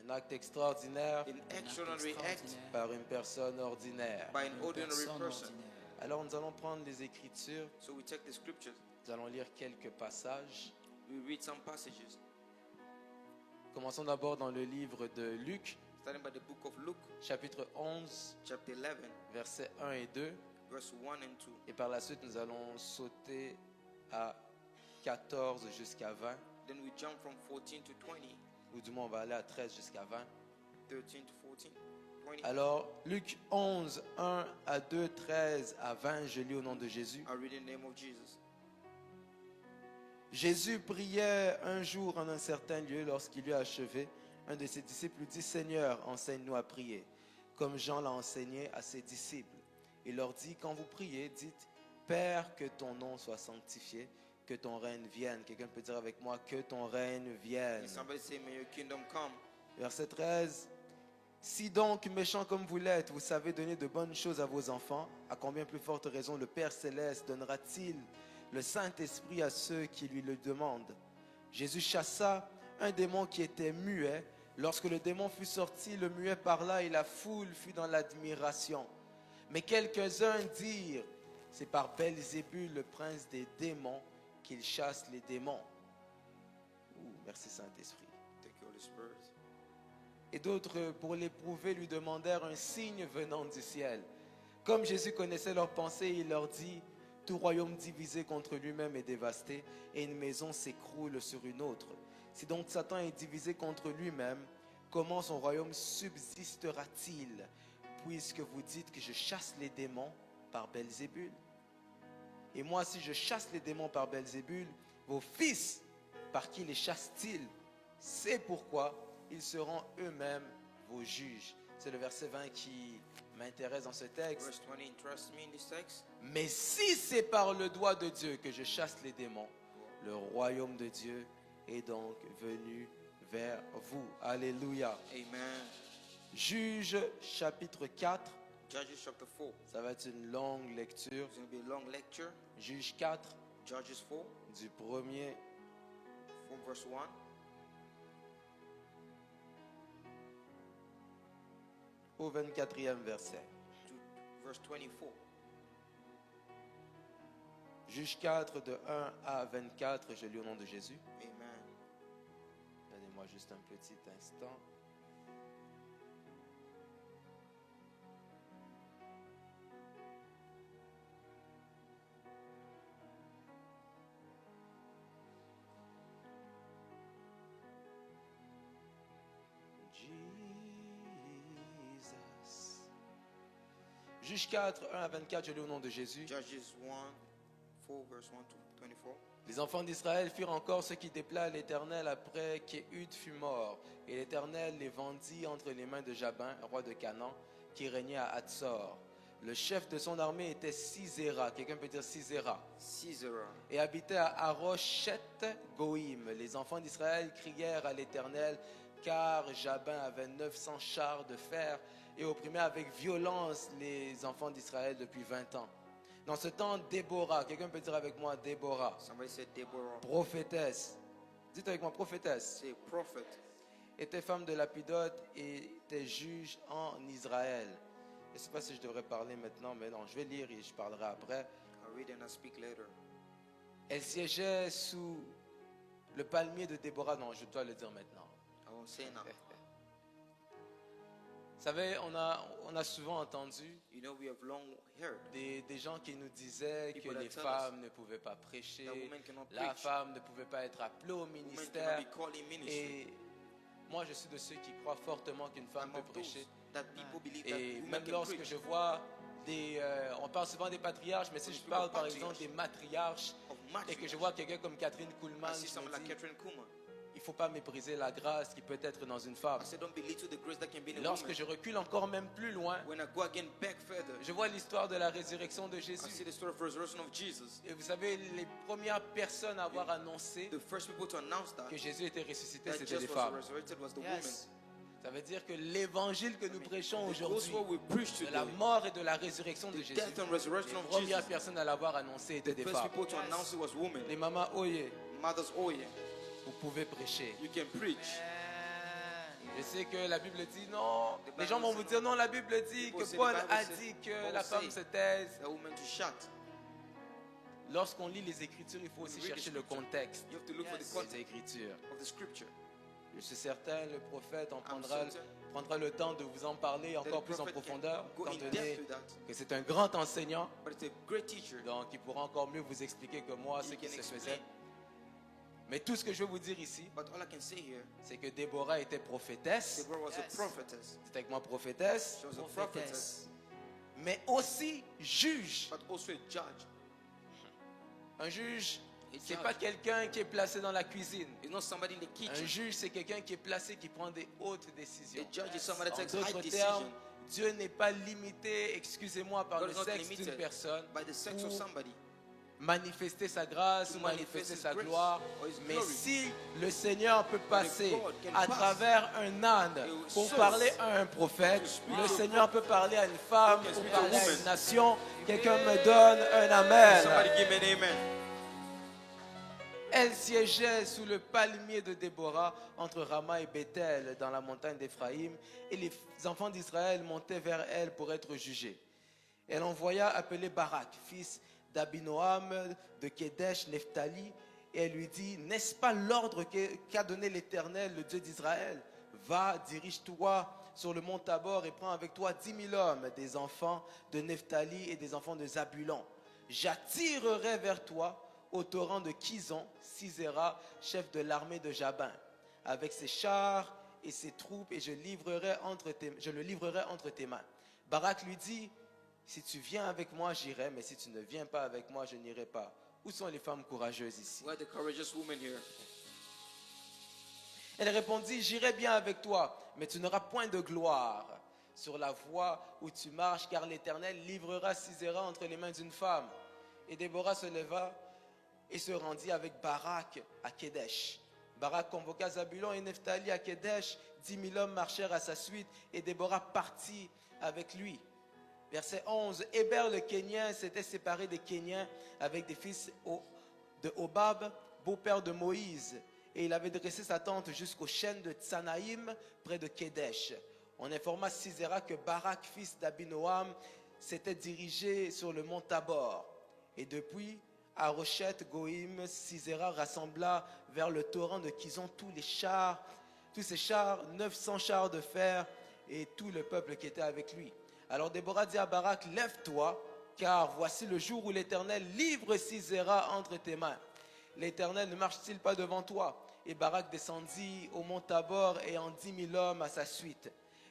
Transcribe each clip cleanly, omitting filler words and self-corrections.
Un acte extraordinaire an extraordinary act par une personne ordinaire. by an ordinary person. Alors nous allons prendre les Écritures, So we take the scriptures, nous allons lire quelques passages. we read some passages, Commençons d'abord dans le livre de Luc, starting by the book of Luke, chapitre 11, chapter 11, versets 1 et 2. verse 1 and 2. Et par la suite, nous allons sauter à 14 jusqu'à 20. Then we jump from 14 to 20, Ou du moins, on va aller à 13 jusqu'à 20. 13 to 14, 20. Alors, Luc 11, 1 à 2, 13 à 20, je lis au nom de Jésus. I read in the name of Jesus. Jésus priait un jour en un certain lieu. Lorsqu'il eut achevé, un de ses disciples lui dit, Seigneur, enseigne-nous à prier, comme Jean l'a enseigné à ses disciples. Il leur dit, quand vous priez, dites, Père, que ton nom soit sanctifié, que ton règne vienne. Quelqu'un peut dire avec moi, que ton règne vienne. And somebody say, may your kingdom come. Verset 13. Si donc, méchants comme vous l'êtes, vous savez donner de bonnes choses à vos enfants, à combien plus forte raison le Père Céleste donnera-t-il le Saint-Esprit à ceux qui lui le demandent? Jésus chassa un démon qui était muet. Lorsque le démon fut sorti, le muet parla et la foule fut dans l'admiration. Mais quelques-uns dirent, c'est par Belzébul, le prince des démons, qu'il chasse les démons. Merci Saint-Esprit. Thank you, Holy Spirit. Et d'autres, pour l'éprouver, lui demandèrent un signe venant du ciel. Comme Jésus connaissait leurs pensées, il leur dit, tout royaume divisé contre lui-même est dévasté, et une maison s'écroule sur une autre. Si donc Satan est divisé contre lui-même, comment son royaume subsistera-t-il, puisque vous dites que je chasse les démons par Belzébul? Et moi, si je chasse les démons par Belzébul, vos fils, par qui les chassent-ils? C'est pourquoi ils seront eux-mêmes vos juges. C'est le verset 20 qui m'intéresse dans ce texte. Verse 20 interests me in this text. Mais si c'est par le doigt de Dieu que je chasse les démons, le royaume de Dieu est donc venu vers vous. Alléluia. Amen. Juge chapitre 4. Judges chapter 4. Ça va être une longue lecture. It's going to be a long lecture. Juge 4, Judges 4, du premier from verse 1 au 24e verset. to verse 24. Juge 4 de 1 à 24, je lis au nom de Jésus. Amen. Donnez-moi juste un petit instant. Jesus. Juge 4, 1 à 24, je lis au nom de Jésus. Judges 1, 4, verse 1 to 24. Les enfants d'Israël firent encore ce qui déplaît à l'Éternel après qu'Éhud fut mort. Et l'Éternel les vendit entre les mains de Jabin, roi de Canaan, qui régnait à Hatzor. Le chef de son armée était Sisera. Quelqu'un peut dire Sisera. Sisera. Et habitait à Aroshet Goïm. Les enfants d'Israël crièrent à l'Éternel, car Jabin avait 900 chars de fer et opprimait avec violence les enfants d'Israël depuis 20 ans. Dans ce temps, Déborah, quelqu'un peut dire avec moi Déborah, Somebody said Deborah. prophétesse, dites avec moi prophétesse, Say prophet. était femme de Lapidote et était juge en Israël. Je ne sais pas si je devrais parler maintenant, mais non, je vais lire et je parlerai après. I read and I speak later. Elle siégeait sous le palmier de Déborah. Non, je dois le dire maintenant. I won't say now. Vous savez, on a souvent entendu You know, we have long heard des gens qui nous disaient que People that les tell femmes ne pouvaient pas prêcher, that women cannot la preach. femme ne pouvait pas être appelée au Women ministère. cannot be called in ministry. Et moi, je suis de ceux qui croient fortement qu'une femme I'm peut of those prêcher. that people believe that Et women même can lorsque preach. je vois on parle souvent des patriarches, mais si je parle par exemple des matriarches Of et que matriarchs. je vois quelqu'un comme Catherine Kuhlman, I see je someone me like dis, Catherine Kuma. il ne faut pas mépriser la grâce qui peut être dans une femme. I said, don't belittle the grace that can be in a Lorsque woman. je recule encore même plus loin, When I go again back further, je vois l'histoire de la résurrection de I see Jésus. the story of resurrection of Jesus. Et vous savez, les premières personnes à avoir annoncé The first people to announce that, que Jésus était ressuscité, that c'était des Jesus was femmes. resurrected was the Yes. Ça veut dire que l'évangile que nous prêchons woman. The aujourd'hui, gospel we preach de la today, mort et de la résurrection de the Jésus, death and resurrection les of premières Jesus, personnes à l'avoir annoncé étaient the des first femmes. people to announce it was women. Les mamans Oye, Mothers, oh yeah, vous pouvez prêcher. you can preach. Je sais que la Bible dit non. The Les gens Bible vont vous says dire non, la Bible dit People que say the Paul Bible a says- dit que Paul la femme say se taise. The woman to shut. Lorsqu'on lit les Écritures, il faut aussi When you read the chercher le scripture, contexte You have to look for the des context Écritures. of the scripture. Je suis certain, le prophète en I'm prendra le temps de vous en parler that encore the plus en prophet can profondeur, go étant in donné depth to that. que c'est un grand enseignant, But it's a great teacher. donc il pourra encore mieux vous expliquer que moi ce He qui can se explain. faisait. Mais tout ce que je veux vous dire ici, But all I can say here, c'est que Déborah était prophétesse, Deborah was Yes. a prophetess. c'est avec moi prophétesse, She was a Prophetess. prophetess, mais aussi juge. but also a judge. Un juge, A c'est judge pas quelqu'un qui est placé dans la cuisine. is not somebody in the Un kitchen. juge, c'est quelqu'un qui est placé, qui prend des hautes décisions. A judge is somebody that En takes high d'autres decisions. termes, Dieu n'est pas limité, excusez-moi, par God le is not sexe d'une limited personne by the sex of pour somebody. manifester sa grâce To ou manifest manifester his sa grace gloire. or his Mais glory. si le Seigneur peut passer God can à pass travers un âne a pour source parler à un prophète, to speak le to a Seigneur peut parler à une femme, He can pour speak to a parler à woman. une nation. Quelqu'un me donne un amen. Somebody give me an amen. Elle siégeait sous le palmier de Déborah entre Rama et Bethel dans la montagne d'Éphraïm, et les enfants d'Israël montaient vers elle pour être jugés. Elle envoya appeler Barak, fils d'Abinoam de Kedesh, Nephtali, et elle lui dit, n'est-ce pas l'ordre qu'a donné l'Éternel, le Dieu d'Israël? Va, dirige-toi sur le mont Tabor et prends avec toi 10 000 hommes, des enfants de Nephtali et des enfants de Zabulon. J'attirerai vers toi au torrent de Kizon, Sisera, chef de l'armée de Jabin, avec ses chars et ses troupes, et je le livrerai entre tes mains. Barak lui dit, si tu viens avec moi, j'irai, mais si tu ne viens pas avec moi, je n'irai pas. Où sont les femmes courageuses ici? Where are the courageous women here? Elle répondit, j'irai bien avec toi, mais tu n'auras point de gloire sur la voie où tu marches, car l'Éternel livrera Sisera entre les mains d'une femme. Et Déborah se leva et se rendit avec Barak à Kedesh. Barak convoqua Zabulon et Nephtali à Kedesh. 10 000 hommes marchèrent à sa suite et Déborah partit avec lui. Verset 11. Héber le Kénien s'était séparé des Kéniens avec des fils de Hobab, beau-père de Moïse. Et il avait dressé sa tente jusqu'aux chênes de Tsanaïm, près de Kedesh. On informa Sisera que Barak, fils d'Abinoam, s'était dirigé sur le mont Tabor. Et depuis, à Rochette Goïm, Sisera rassembla vers le torrent de Kizon tous ses chars, 900 chars de fer et tout le peuple qui était avec lui. Alors Déborah dit à Barak, lève-toi, car voici le jour où l'Éternel livre Sisera entre tes mains. L'Éternel ne marche-t-il pas devant toi? Et Barak descendit au mont Tabor et en 10 000 hommes à sa suite.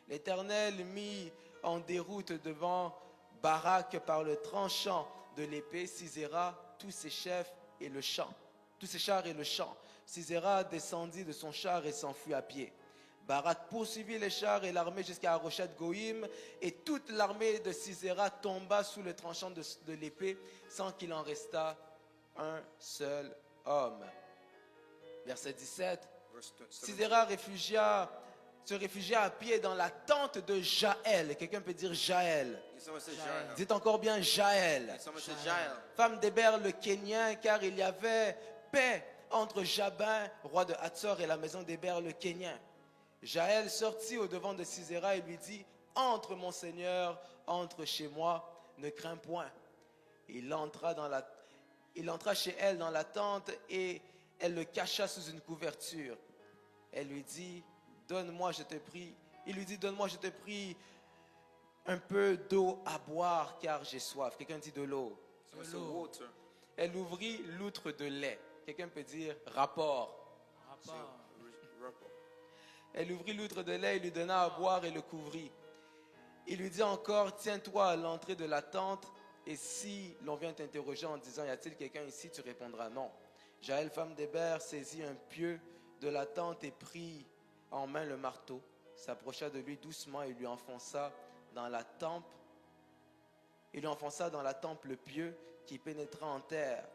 L'Éternel mit en déroute devant Barak par le tranchant de l'épée Sisera, tous ses chefs et le champ, tous ses chars et le champ. Sisera descendit de son char et s'enfuit à pied. Barak poursuivit les chars et l'armée jusqu'à Rochette Goïm, et toute l'armée de Sisera tomba sous le tranchant de l'épée, sans qu'il en restât un seul homme. Verset 17. Verse 17. Sisera se réfugia à pied dans la tente de Jaël. Quelqu'un peut dire Jaël. Someone say Jael. Jael. Dites encore bien Jaël. Someone say Jael. Jael. Femme d'Héber le Kénien, car il y avait paix entre Jabin, roi de Hatzor, et la maison d'Héber le Kénien. Jaël sortit au devant de Sisera et lui dit, entre mon Seigneur, entre chez moi, ne crains point. Il entra chez elle dans la tente et elle le cacha sous une couverture. Elle lui dit, donne-moi, je te prie. Il lui dit, donne-moi, je te prie, un peu d'eau à boire, car j'ai soif. Quelqu'un dit de l'eau. Someone say water. Elle ouvrit l'outre de lait. Quelqu'un peut dire rapport. Rapport. Rapport. Elle ouvrit l'outre de lait, il lui donna à boire et le couvrit. Il lui dit encore, tiens-toi à l'entrée de la tente, et si l'on vient t'interroger en disant, y a-t-il quelqu'un ici, tu répondras non. Jaël, femme d'Héber, saisit un pieu de la tente et prit en main le marteau, s'approcha de lui doucement et lui enfonça dans la tempe. Il lui enfonça dans la tempe le pieu qui pénétra en terre.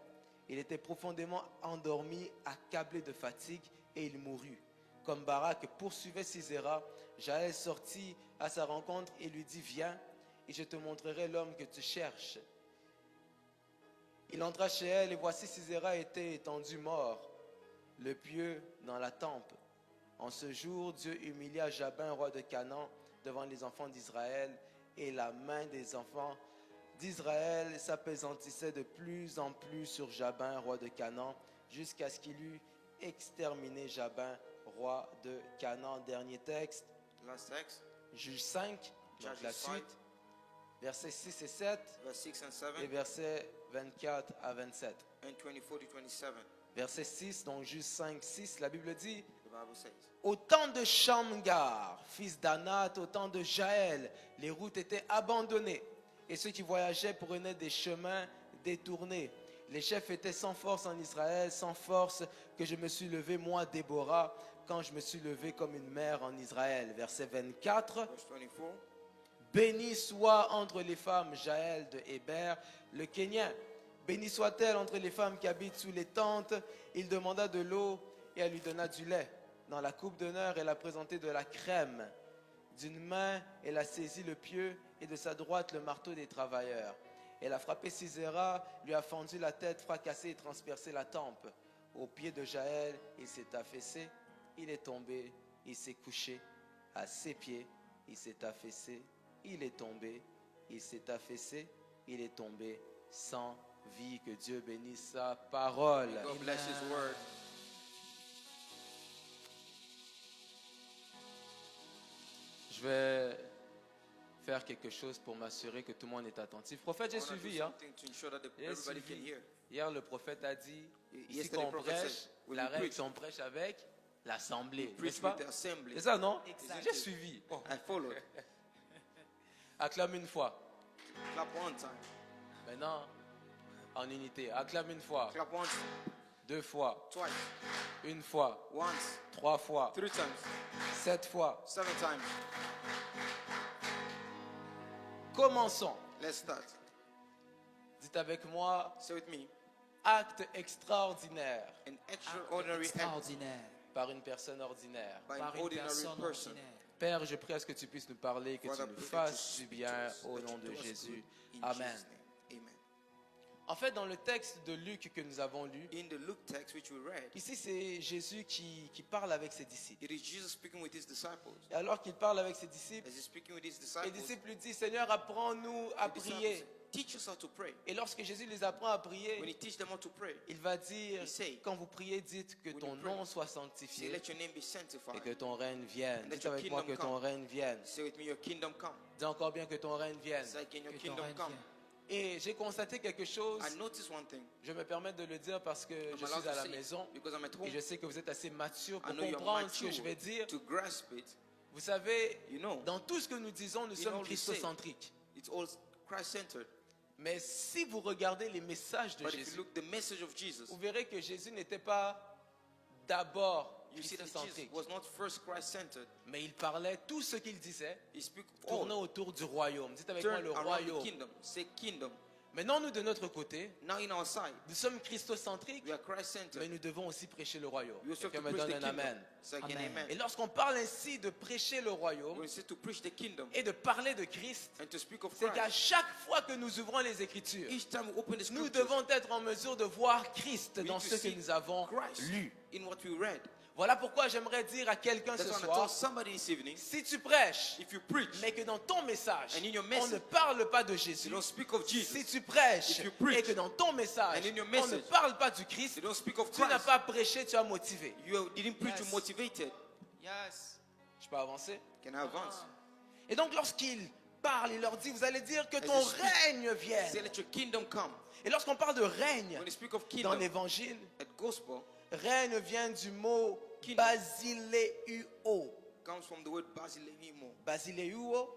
Il était profondément endormi, accablé de fatigue, et il mourut. Comme Barak poursuivait Sisera, Jaël sortit à sa rencontre et lui dit, viens, et je te montrerai l'homme que tu cherches. Il entra chez elle, et voici Sisera était étendu mort, le pieu dans la tempe. En ce jour, Dieu humilia Jabin, roi de Canaan, devant les enfants d'Israël, et la main des enfants d'Israël s'appesantissait de plus en plus sur Jabin, roi de Canaan, jusqu'à ce qu'il eût exterminé Jabin, roi de Canaan. Dernier texte, Last text, Juge 5, donc Judges la 5. suite, versets 6 et 7, verse 6 and et 7, versets 24 à 27. and 24 to 27. Verset 6, donc Juge 5, 6, la Bible dit: The Bible says, au temps de Shamgar, fils d'Anat, au temps de Jaël, les routes étaient abandonnées et ceux qui voyageaient prenaient des chemins détournés. Les chefs étaient sans force en Israël, sans force que je me suis levé, moi, Déborah, quand je me suis levé comme une mère en Israël. Verset 24. verse 24. Béni soit entre les femmes Jaël de Héber, le Kénien. Béni soit-elle entre les femmes qui habitent sous les tentes. Il demanda de l'eau et elle lui donna du lait. Dans la coupe d'honneur, elle a présenté de la crème. D'une main, elle a saisi le pieu et de sa droite le marteau des travailleurs. Elle a frappé Sisera, lui a fendu la tête, fracassé et transpercé la tempe. Au pied de Jaël, il s'est affaissé, il est tombé, il s'est couché. À ses pieds, il s'est affaissé, il est tombé, il s'est affaissé, il est tombé sans vie. Que Dieu bénisse sa parole. God bless His word. Je vais faire quelque chose pour m'assurer que tout le monde est attentif. Prophète, j'ai I wanna do suivi. Hein? something to ensure that J'ai everybody can suivi. hear. Hier, le prophète a dit, ici Yesterday, qu'on prophet prêche, said, when la we règle, preach, c'est on prêche avec l'assemblée. preach N'est-ce pas? with the assembly. C'est ça, non? Exactly. J'ai suivi. Bon, I followed. acclame une fois. Clap one time. Maintenant, en unité. Acclame une fois, Clap once, 2 fois, twice, une fois, once, 3 fois, 3 times, 7 fois. 7 times. Commençons. Let's start. Dites avec moi, Say with me. acte extraordinaire An extraordinary act Extraordinaire. par une personne ordinaire. by Par an une ordinary personne person. ordinaire. Père, je prie à ce que tu puisses nous parler, que Father, tu nous pray that fasses you du speak to bien us, au that nom you de do us Jésus. good. In Amen. Jesus' name. Amen. En fait, dans le texte de Luc que nous avons lu, In the Luke text which we read, ici c'est Jésus qui parle avec ses disciples. it is Jesus speaking with his disciples. Et alors qu'il parle avec ses disciples, As he's speaking with his les disciples, disciples lui disent, Seigneur, apprends-nous à the disciples prier. say, teach us how to pray. Et lorsque Jésus les apprend à When prier, he teach them how to pray, il va dire, He say, quand vous priez, dites que when ton you pray, nom soit say, sanctifié let your name be et sanctified. que ton règne vienne. And let Dites your avec moi que kingdom ton come. règne vienne. Say with me, your kingdom come. Dis encore bien que ton règne vienne. Say again, your Que ton kingdom règne come. vienne. Et j'ai constaté quelque chose, I notice one thing. je me permets de le dire parce que I'm je allowed suis à to la say it maison because I'm at et home. je sais que vous êtes assez mature I pour know you're comprendre ce que je mature vais dire. to grasp it. Vous savez, You know, dans tout ce que nous disons, nous In sommes all we say, christocentriques. it's all Christ-centered. Mais si vous regardez les messages de But if you Jésus, look the message of Jesus, vous verrez que Jésus n'était pas d'abord you see that Jesus christocentrique, was not first Christ-centered. mais il parlait, tout ce qu'il disait He speak tournait all autour du royaume. Dites avec moi turn le around the royaume. kingdom. Say kingdom. Maintenant, nous de notre côté, Now in our side, nous sommes christocentriques, we are Christ-centered. mais nous devons aussi prêcher le royaume. We also have Quelqu'un to me preach donne the un kingdom. amen. Say again, Amen. amen. Et lorsqu'on parle ainsi de prêcher le royaume When we say to preach the kingdom et de parler de Christ, and to speak of c'est qu'à Christ, chaque fois que nous ouvrons les Écritures, each time we open the nous scriptures, devons être en mesure de voir Christ we dans need ce to que see nous avons Christ lu. in what we read. Voilà pourquoi j'aimerais dire à quelqu'un ce That's why I soir, told somebody this evening, si tu prêches, if you preach, mais que dans ton message, And in your on message, ne parle pas de Jésus, you don't speak of si Jesus, tu prêches If you preach, et que dans ton message, and in your on ne message, parle pas du Christ, you don't speak of tu n'as Christ, pas prêché, tu as motivé. you didn't preach, you Yes. motivated. Yes. Je peux avancer? Can I advance? Et donc lorsqu'il parle, il leur dit, vous allez dire que As ton you speak, règne vienne. Say, let your kingdom come. Et lorsqu'on parle de règne When you speak of dans kingdom, l'évangile, at gospel règne vient du mot Kingdom. basileio. comes from the word basileimo, Basileio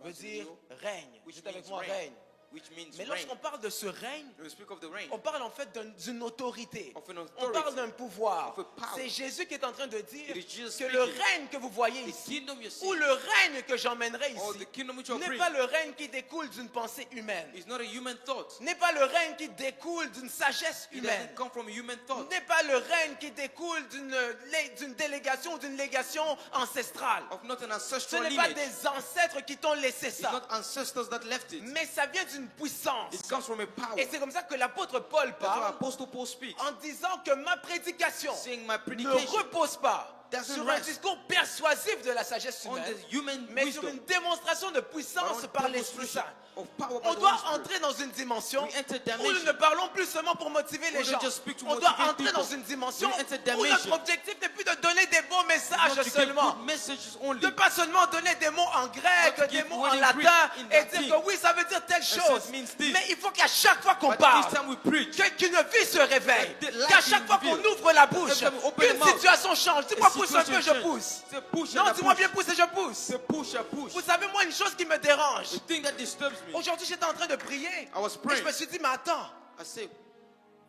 veut dire Basileo, règne. which Dites avec means moi reign. règne. which means Mais reign. lorsqu'on parle de ce règne, When we speak of the reign, on parle en fait d'une autorité. of an On authority, parle d'un pouvoir. of a power. C'est Jésus qui est en train de dire It is Jesus que le speaking. règne que vous voyez the ici, kingdom you see, ou le règne que j'emmènerai or ici, the kingdom which you n'est bring, pas le règne qui découle d'une pensée humaine. is not a human thought. N'est pas le règne qui découle d'une sagesse It humaine. doesn't come from a human thought, N'est pas le règne qui découle d'une délégation ou d'une légation ancestrale. of not an Ce ancestral n'est pas lineage. des ancêtres qui t'ont laissé It's ça. not ancestors that left it. Mais ça vient d'une puissance. It comes from a power. Et c'est comme ça que l'apôtre Paul That's why parle Apostle Paul speaks, en disant que ma prédication saying my ne predication repose pas doesn't sur un rest discours persuasif de la sagesse on humaine, the human mais sur wisdom, une démonstration de but puissance on par l'Esprit demonstration Saint. of power by On the doit Holy Spirit. entrer dans une dimension We enter où nous dimension. ne parlons plus seulement pour motiver les We don't gens. just speak to On doit motivate entrer people. dans une dimension We enter où dimension. notre objectif n'est plus de donner des beaux Not messages to give seulement. good messages only. De pas seulement donner des mots en Not to grec, des give mots word en in latin Greek, in et Latin. dire que oui, ça veut dire telle says chose. means this. Mais il faut qu'à chaque fois qu'on But parle, each time we preach, qu'une vie se réveille, That the light qu'à chaque be fois qu'on revealed. ouvre la bouche, Every time we open qu'une the mouth, situation change. Dis-moi a pousse un peu, situation je change. pousse. Say push Non, and I dis-moi push. bien pousse et je pousse. Say push and push. Vous savez, moi, une chose qui me dérange. The thing that disturbs me, Aujourd'hui, j'étais en train de prier. I was Et je praying. me suis dit, mais attends, I say,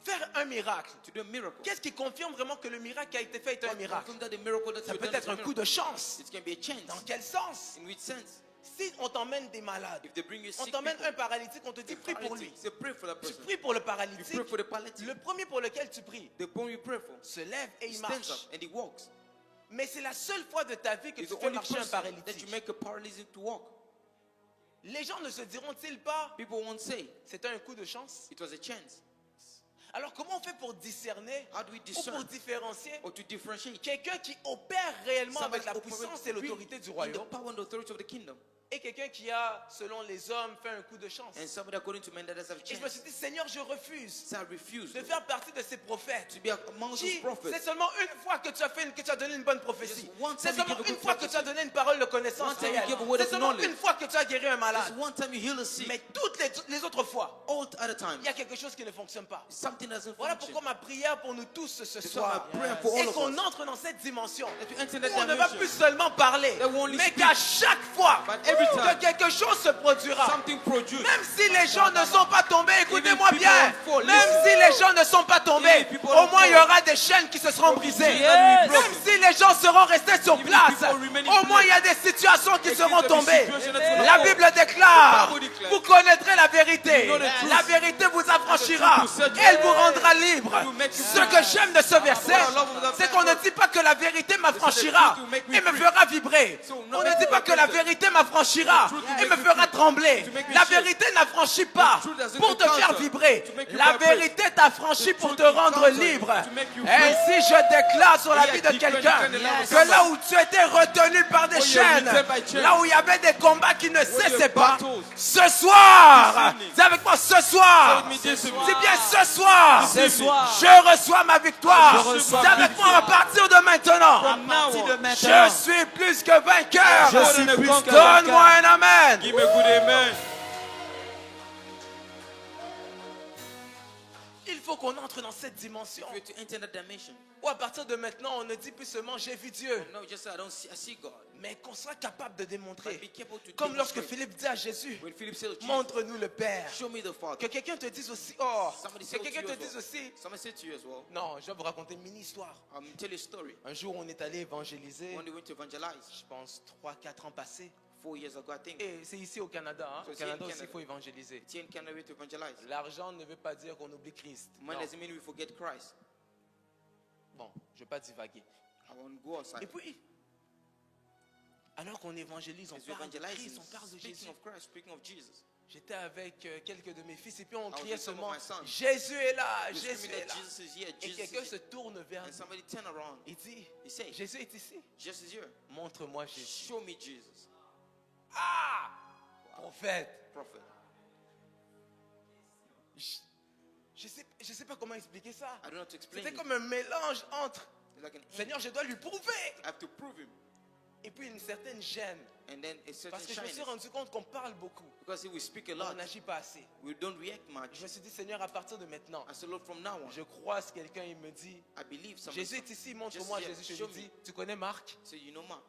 faire un miracle. to do a miracle. Qu'est-ce qui confirme vraiment que le miracle qui a été fait est un miracle? Confirm that the miracle that Ça you've peut done être is a un coup miracle. de chance. It can be a chance. Dans quel sens? In which sense? Si on t'emmène des malades, If they bring you on sick t'emmène people, un paralytique, on te dit prie pour lui. say pray for that Tu person. pries pour le You paralytique. pray for the paralytic. Le premier pour lequel tu pries The one you pray for, se lève et he il stands up marche. and he walks. Mais c'est la seule fois de ta vie que It's tu the fais only marcher un person that you paralytique. make a paralytic to walk. Les gens ne se diront-ils pas, People won't say c'était un coup de chance? it was a chance. Alors comment on fait pour discerner How do we ou pour discern différencier or to differentiate quelqu'un qui opère réellement avec la Somebody puissance et l'autorité du in the royaume power and authority of the kingdom, et quelqu'un qui a, selon les hommes, fait un coup de chance? and somebody according to men that has a Et je me chance? suis dit, Seigneur, je refuse So I refuse de faire partie de ces prophètes. to be among those C'est prophets. seulement une fois que tu as que tu as donné une bonne prophétie. Just one C'est time you seulement give a une good fois que tu as prophecy. donné une parole de connaissance One time you réelle. give a word C'est of seulement knowledge. une fois que tu as guéri un malade. Just one time you heal a sick. Mais toutes les autres fois, All other times, il y a quelque chose qui ne fonctionne pas. something doesn't Voilà function. pourquoi ma prière pour nous tous ce That's why soir, my prayer for all et of qu'on us, entre dans cette dimension that we enter où that on ne va dimension, plus seulement parler, That we only mais speak. qu'à chaque fois But every que time, quelque chose se produira, something produced. même si les gens ne sont pas tombés, écoutez-moi people bien, won't fall, même listen. si les gens ne sont pas tombés, Even people au won't moins il y fall. aura des chaînes qui se seront brisées. Yes. Même si les gens seront restés sur Even place, people remaining au moins place. il y a des situations qui There seront is a tombées. situation that will La fall. Bible déclare, The Bible declares. vous connaîtrez la vérité. You know the truth. La vérité vous affranchira. The truth will set you Elle vous free. rendra libre. It will make you Ce free. que j'aime de ce verset, What I love of that c'est qu'on ne verse. dit pas que la vérité m'affranchira truth will make me et me free. fera vibrer. So, On ne dit pas que la vérité m'affranchira The truth will et me make me fera free. trembler. To make me La shake. vérité n'affranchit pas The truth doesn't pour te faire encounter. vibrer. To make you La vibrate. vérité t'affranchit The pour te truth rendre encounter. libre. To make you free. Ainsi, je déclare sur la Yeah, vie de deep quelqu'un when you can que là où tu étais retenu par des Where you're chaînes, limited by chains. là où il y avait des combats qui ne cessaient pas, battles. ce soir, This evening. dis avec moi ce soir, Say with me this evening. dis bien ce soir, Ce soir. je reçois ma victoire. Je reçois Dis ma avec moi à partir de maintenant, From now Parti de on, maintenant. je suis plus que vainqueur. Je suis plus que Donne-moi vainqueur. un amen. give me a good amen. Il faut qu'on entre dans cette dimension We have to enter that dimension. où à partir de maintenant, on ne dit plus seulement j'ai vu Dieu, No, just say I see God. mais qu'on soit capable de But démontrer. be careful to Comme lorsque demonstrate. Philippe dit à Jésus, When Philip said, Jesus, montre-nous le Père. show me the Father. Que quelqu'un te dise aussi, oh, Somebody que say to quelqu'un you te as dise well. aussi, Somebody said to you as well. non, je vais vous raconter une mini-histoire. Tell you a story. Un jour, on est allé évangéliser, When they went to evangelize je pense 3-4 ans passés. 4 years ago, I think. Et c'est ici au Canada. Hein. So Au it's here in Canada aussi, Canada. il faut évangéliser. It's here in Canada we to evangelize. L'argent ne veut pas dire qu'on oublie Christ. Money Non. doesn't mean we forget Christ. Bon, je ne vais pas divaguer. I won't go outside. Et puis, alors qu'on évangélise, on As we parle de evangelize, Christ, on parle de speaking Jésus. of Christ, speaking of Jesus. J'étais avec quelques de mes fils et puis on was criait with some of seulement my sons. Jésus est là, We're Jésus screaming est that là. Jesus is here, Et Jesus quelqu'un is se here. tourne vers And nous. somebody turn around. Il dit, He said, Jésus est ici. Jesus is here. Montre-moi Jésus. Show me Jesus. Ah, prophète. Prophet. Je sais pas comment expliquer ça. I don't know how to explain C'était it. comme un mélange entre It's like an Seigneur, je dois lui prouver. I have to prove him. Et puis une certaine gêne. And then a certain Parce que je me suis shyness. rendu compte qu'on parle beaucoup. Because if we speak a Mais on lot, n'agit pas assez. we don't react much. Je me suis dit, Seigneur, à partir de maintenant, I said, Lord, from now on, je croise quelqu'un, il me dit, I believe somebody. Jésus est ici, montre-moi Jésus, Jésus. Je show lui me. dis, tu connais Marc? So you know Mark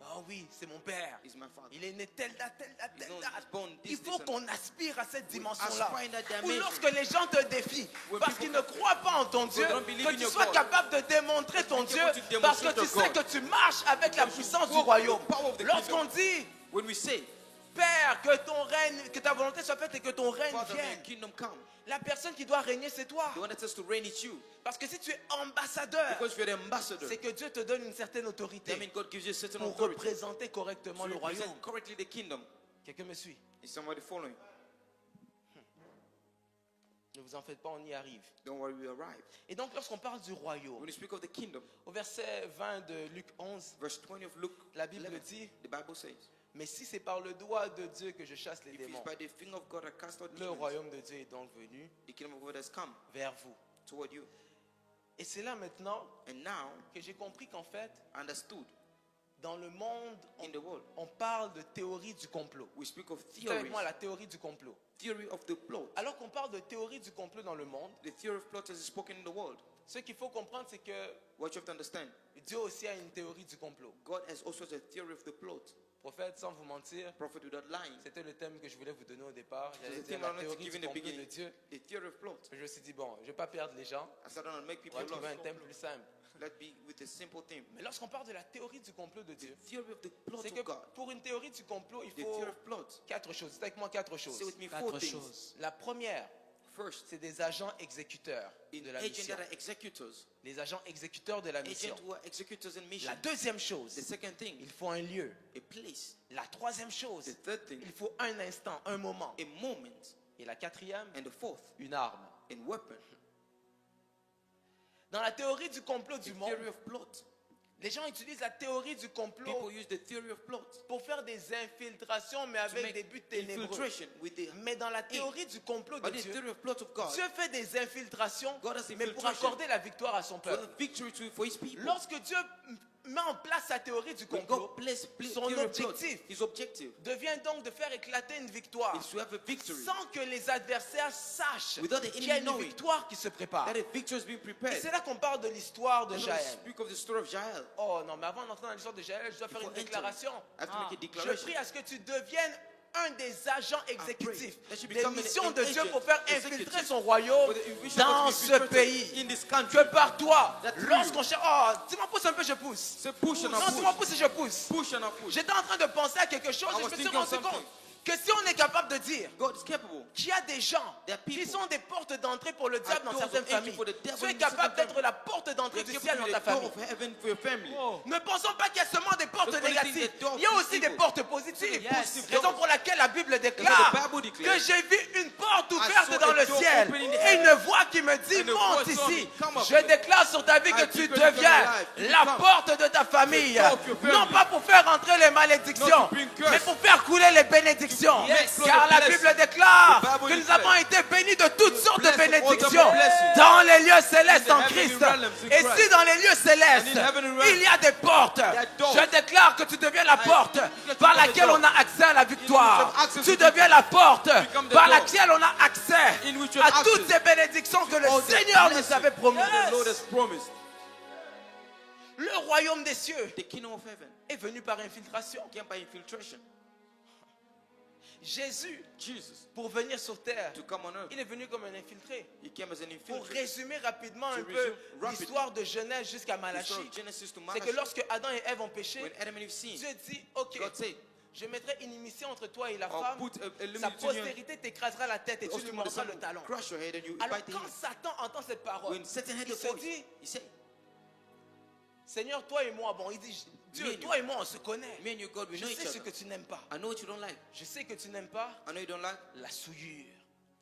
Ah oui, c'est mon père. is my father. Il est né telle date, telle date, He's telle not date. born this, Il faut this, and qu'on aspire à cette dimension-là. aspire in that Ou dimension. lorsque les gens te défient, When parce people qu'ils ne croient pas en ton Dieu, don't believe que in tu your sois God. capable de démontrer ton be Dieu, able to parce que demonstrate tu your sais God. que tu marches avec la puissance du walk royaume. with the power of the Lorsqu'on dit, When we say, Père, que ton règne, que ta volonté soit faite et que ton règne Father, may your vienne, kingdom come. la personne qui doit régner, c'est toi. The one that says to reign is you. Parce que si tu es ambassadeur, Because you're the ambassador. c'est que Dieu te donne une certaine That autorité means God gives you a certain pour authority représenter correctement to le royaume. represent correctly the kingdom. Quelqu'un me suit? Is somebody following? Ne vous en faites pas, on y arrive. Don't worry, we arrive. Et donc, lorsqu'on parle du royaume, When you speak of the kingdom, au verset 20 de Luc 11, verse 20 of Luke, la Bible 11, dit, the Bible says, mais si c'est par le doigt de Dieu que je chasse les if it's démons, by the finger of God I cast out le demons, royaume de Dieu est donc venu the kingdom of God has come vers vous. toward you. Et c'est là maintenant And now, que j'ai compris qu'en fait, I understood, dans le monde, in the world, on parle de théorie du complot. we speak of Dites avec theories, moi la théorie du complot. theory of the plot. Alors qu'on parle de théorie du complot dans le monde, The theory of plot is spoken in the world. ce qu'il faut comprendre, c'est que What you have to understand, Dieu aussi a une théorie du complot. God has also a theory of the plot. Prophète, sans vous mentir, Prophet without lying. c'était le thème que je voulais vous donner au départ. So J'allais the dire thing I la wanted to théorie give du in the complot de beginning, Dieu. the theory of plot. Je me suis dit, bon, je ne vais pas perdre les gens. I started to make On people va trouver un thème lost. plus simple. Let's be with a simple theme. Mais lorsqu'on parle de la théorie du complot de Dieu, Theory of the plot c'est of que God. pour une théorie du complot, il The faut theory of plot. 4 choses. C'est avec moi 4 choses. Say with me 4 Quatre things. choses. La première, First, c'est des agents exécuteurs de la agents mission. that are executors. Les agents exécuteurs de la mission. Agents who are executors in mission. La deuxième chose, The second thing, il faut un lieu. a place. La troisième chose, The third thing, il faut un instant, un moment. a moment. Et la quatrième, And the fourth, une arme. a weapon. Dans la théorie du complot The du monde, theory of plot. les gens utilisent la théorie du complot People use the theory of plot pour faire des infiltrations, mais to avec make des buts ténébreux. infiltration with the. Mais dans la théorie du complot de But the Dieu, theory of plot of God, Dieu fait des infiltrations, God has mais pour infiltration. accorder la victoire à son for peuple. the victory for His people. Lorsque Dieu met en place sa théorie du When complot, God place son theory of plot, objectif His objective devient donc de faire éclater une victoire is to have a victory. sans que les adversaires sachent Without the qu'il y a une enemy knowing victoire qui se prépare. That a victory has been Et prepared. c'est là qu'on parle de l'histoire de And we Jaël. speak of the story of Jael. Oh non, mais avant d'entrer dans l'histoire de Jaël, je dois faire Before une déclaration. I have to make a Je declaration. prie à ce que tu deviennes un des agents exécutifs that you des become missions an de Dieu agent, pour faire executive, infiltrer son royaume for the vision dans of the ce future pays. in this country. Que par toi, That through lorsqu'on you. cherche... Oh, tu m'en pousses un peu, je pousse. Say push and Non, I tu m'en push. pousses et je pousse. Push and I push. J'étais en train de penser à quelque chose I et je was me suis thinking of rendu compte something. que si on est capable de dire God is capable. qu'il y a des gens There are qui people sont des portes d'entrée pour le diable dans doors of certaines entry familles, for the devil tu es in capable certain d'être la porte d'entrée You're du capable ciel to dans be ta the door famille. of heaven for your family. Ne pensons pas qu'il y a seulement des portes Don't only think négatives. the door Il y a is aussi des evil. portes positives. Yes. Raison pour laquelle la Bible déclare That's what the Bible declares. que j'ai vu une porte ouverte saw dans a le door ciel open in the et heaven. une voix qui me dit And a monte voice told ici. me, come up. Je déclare sur ta vie que I tu declare in deviens your life, you la become porte de ta famille. the door of your family. Non pas pour faire entrer les malédictions, Not to bring curse. mais pour faire couler les bénédictions. Yes. Car la Blessing. Bible déclare The Bible que nous declares. avons été bénis de toutes sortes de blessed with all bénédictions the blessings. dans les lieux célestes In the en heavenly Christ. realms in Et Christ. si dans les lieux célestes, And in heavenly realms, il y a des portes, are doors. je déclare que tu deviens la porte declare par to become laquelle the on a accès à la victoire. You have access Tu to deviens la porte become the par door. laquelle on a accès In which you have à toutes access ces bénédictions que le all the Seigneur nous blessings avait promises. The Lord has promised. Le royaume des cieux The kingdom of heaven est venu par infiltration. came by infiltration. Jésus, Jesus, pour venir sur terre, to come on earth, il est venu comme un infiltré. He came as an Pour infiltrator. résumer rapidement un To peu resume rapidly. l'histoire de Genèse jusqu'à The Malachie, story of Genesis to c'est que Malachi. lorsque Adam et Ève ont péché, When Adam and Eve sinned, Dieu dit, ok, God said, je mettrai inimitié entre toi et la I'll femme, put a sa limit to you. postérité t'écrasera la tête et tu lui Offspring of the mordras son le talon. will crush your head and you Alors bite the quand heel. Satan entend cette parole, When Satan heard il the se voice, dit, he said, Seigneur, toi et moi, bon, il dit, Dieu, Me and toi et moi, on se connaît. me and you, God, we Je know each sais ce other. que tu n'aimes pas. I know what you don't like. Je sais que tu n'aimes pas I know you don't like la souillure.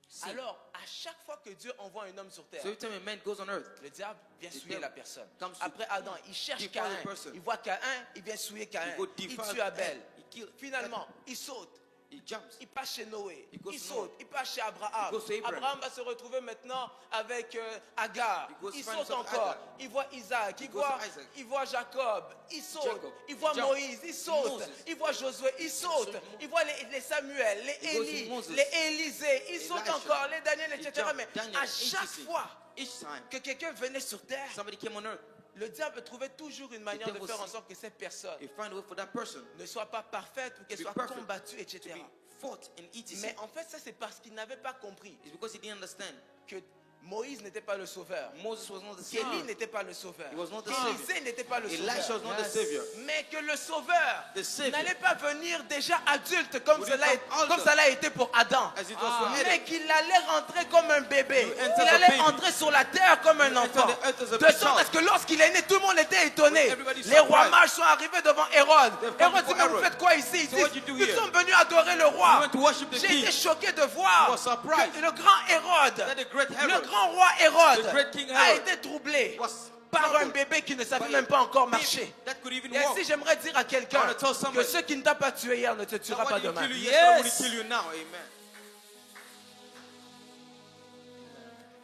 sin. Alors, à chaque fois que Dieu envoie un homme sur terre, So every time a man goes on earth, le diable vient The souiller devil la personne. comes to Après Adam, il cherche defile Caïn. the person. Il voit Caïn, il vient souiller Caïn. he go Il defile tue Abel. he kill. Finalement, il saute. He jumps. Il passe chez Noé. He goes Il to saute. Noah. Il passe chez Abraham. He goes to Abraham. Abraham va se retrouver maintenant avec Agar. He goes Il to find saute himself encore. Agar. Il voit Isaac. He goes to Isaac. Il voit Jacob. Il saute. Jacob. Il voit He jumps. Moïse. Il saute. Moses. Il voit Josué. Il saute. Il voit les Samuel, les He goes to Élie, Moses. les Élisée. Il saute Elisha. encore. Les Daniel, He etc. jumped. Mais Daniel, à chaque etc. fois Each time que quelqu'un venait sur terre, somebody came on earth, le diable trouvait toujours une manière de devil faire en see- sorte que cette personne he find a way for that person ne soit pas parfaite ou qu'elle be soit perfect, combattue, to etc. be fought and etc. Mais en fait, ça, c'est parce qu'il n'avait pas compris It's because he didn't understand que Moïse n'était pas le sauveur. Moses was not the Élie savior. n'était pas le sauveur. He was not the savior. Élisée n'était pas le Elisha was sauveur. not the savior. Mais que le sauveur The savior. n'allait pas venir déjà adulte comme Would cela, he come comme older? cela a été pour Adam. As it was for Mais Adam. qu'il allait rentrer comme un bébé. He would enter Il as a allait baby. entrer sur la terre comme un He would enter enfant. the earth as a De sorte à ce child. que lorsqu'il est né, tout le monde était étonné. Everybody Les rois surprised. mages sont arrivés devant Hérode. They've come Hérode dit, before mais vous Herod. faites quoi ici? So Ils what disent, you do nous here? sommes venus adorer le We roi. went to worship the J'ai king. été choqué de He voir was surprised que le grand Hérode, that the great le Herod, grand roi Hérode, the great King a Herod été troublé was par un troubled bébé qui ne savait by même a pas encore baby marcher. that could even Et walk. ainsi, j'aimerais dire à quelqu'un I wanna tell que somebody ceux qui ne t'ont pas tué hier ne te that tuera what pas didn't demain. kill you yesterday will Yes. kill you now. Amen.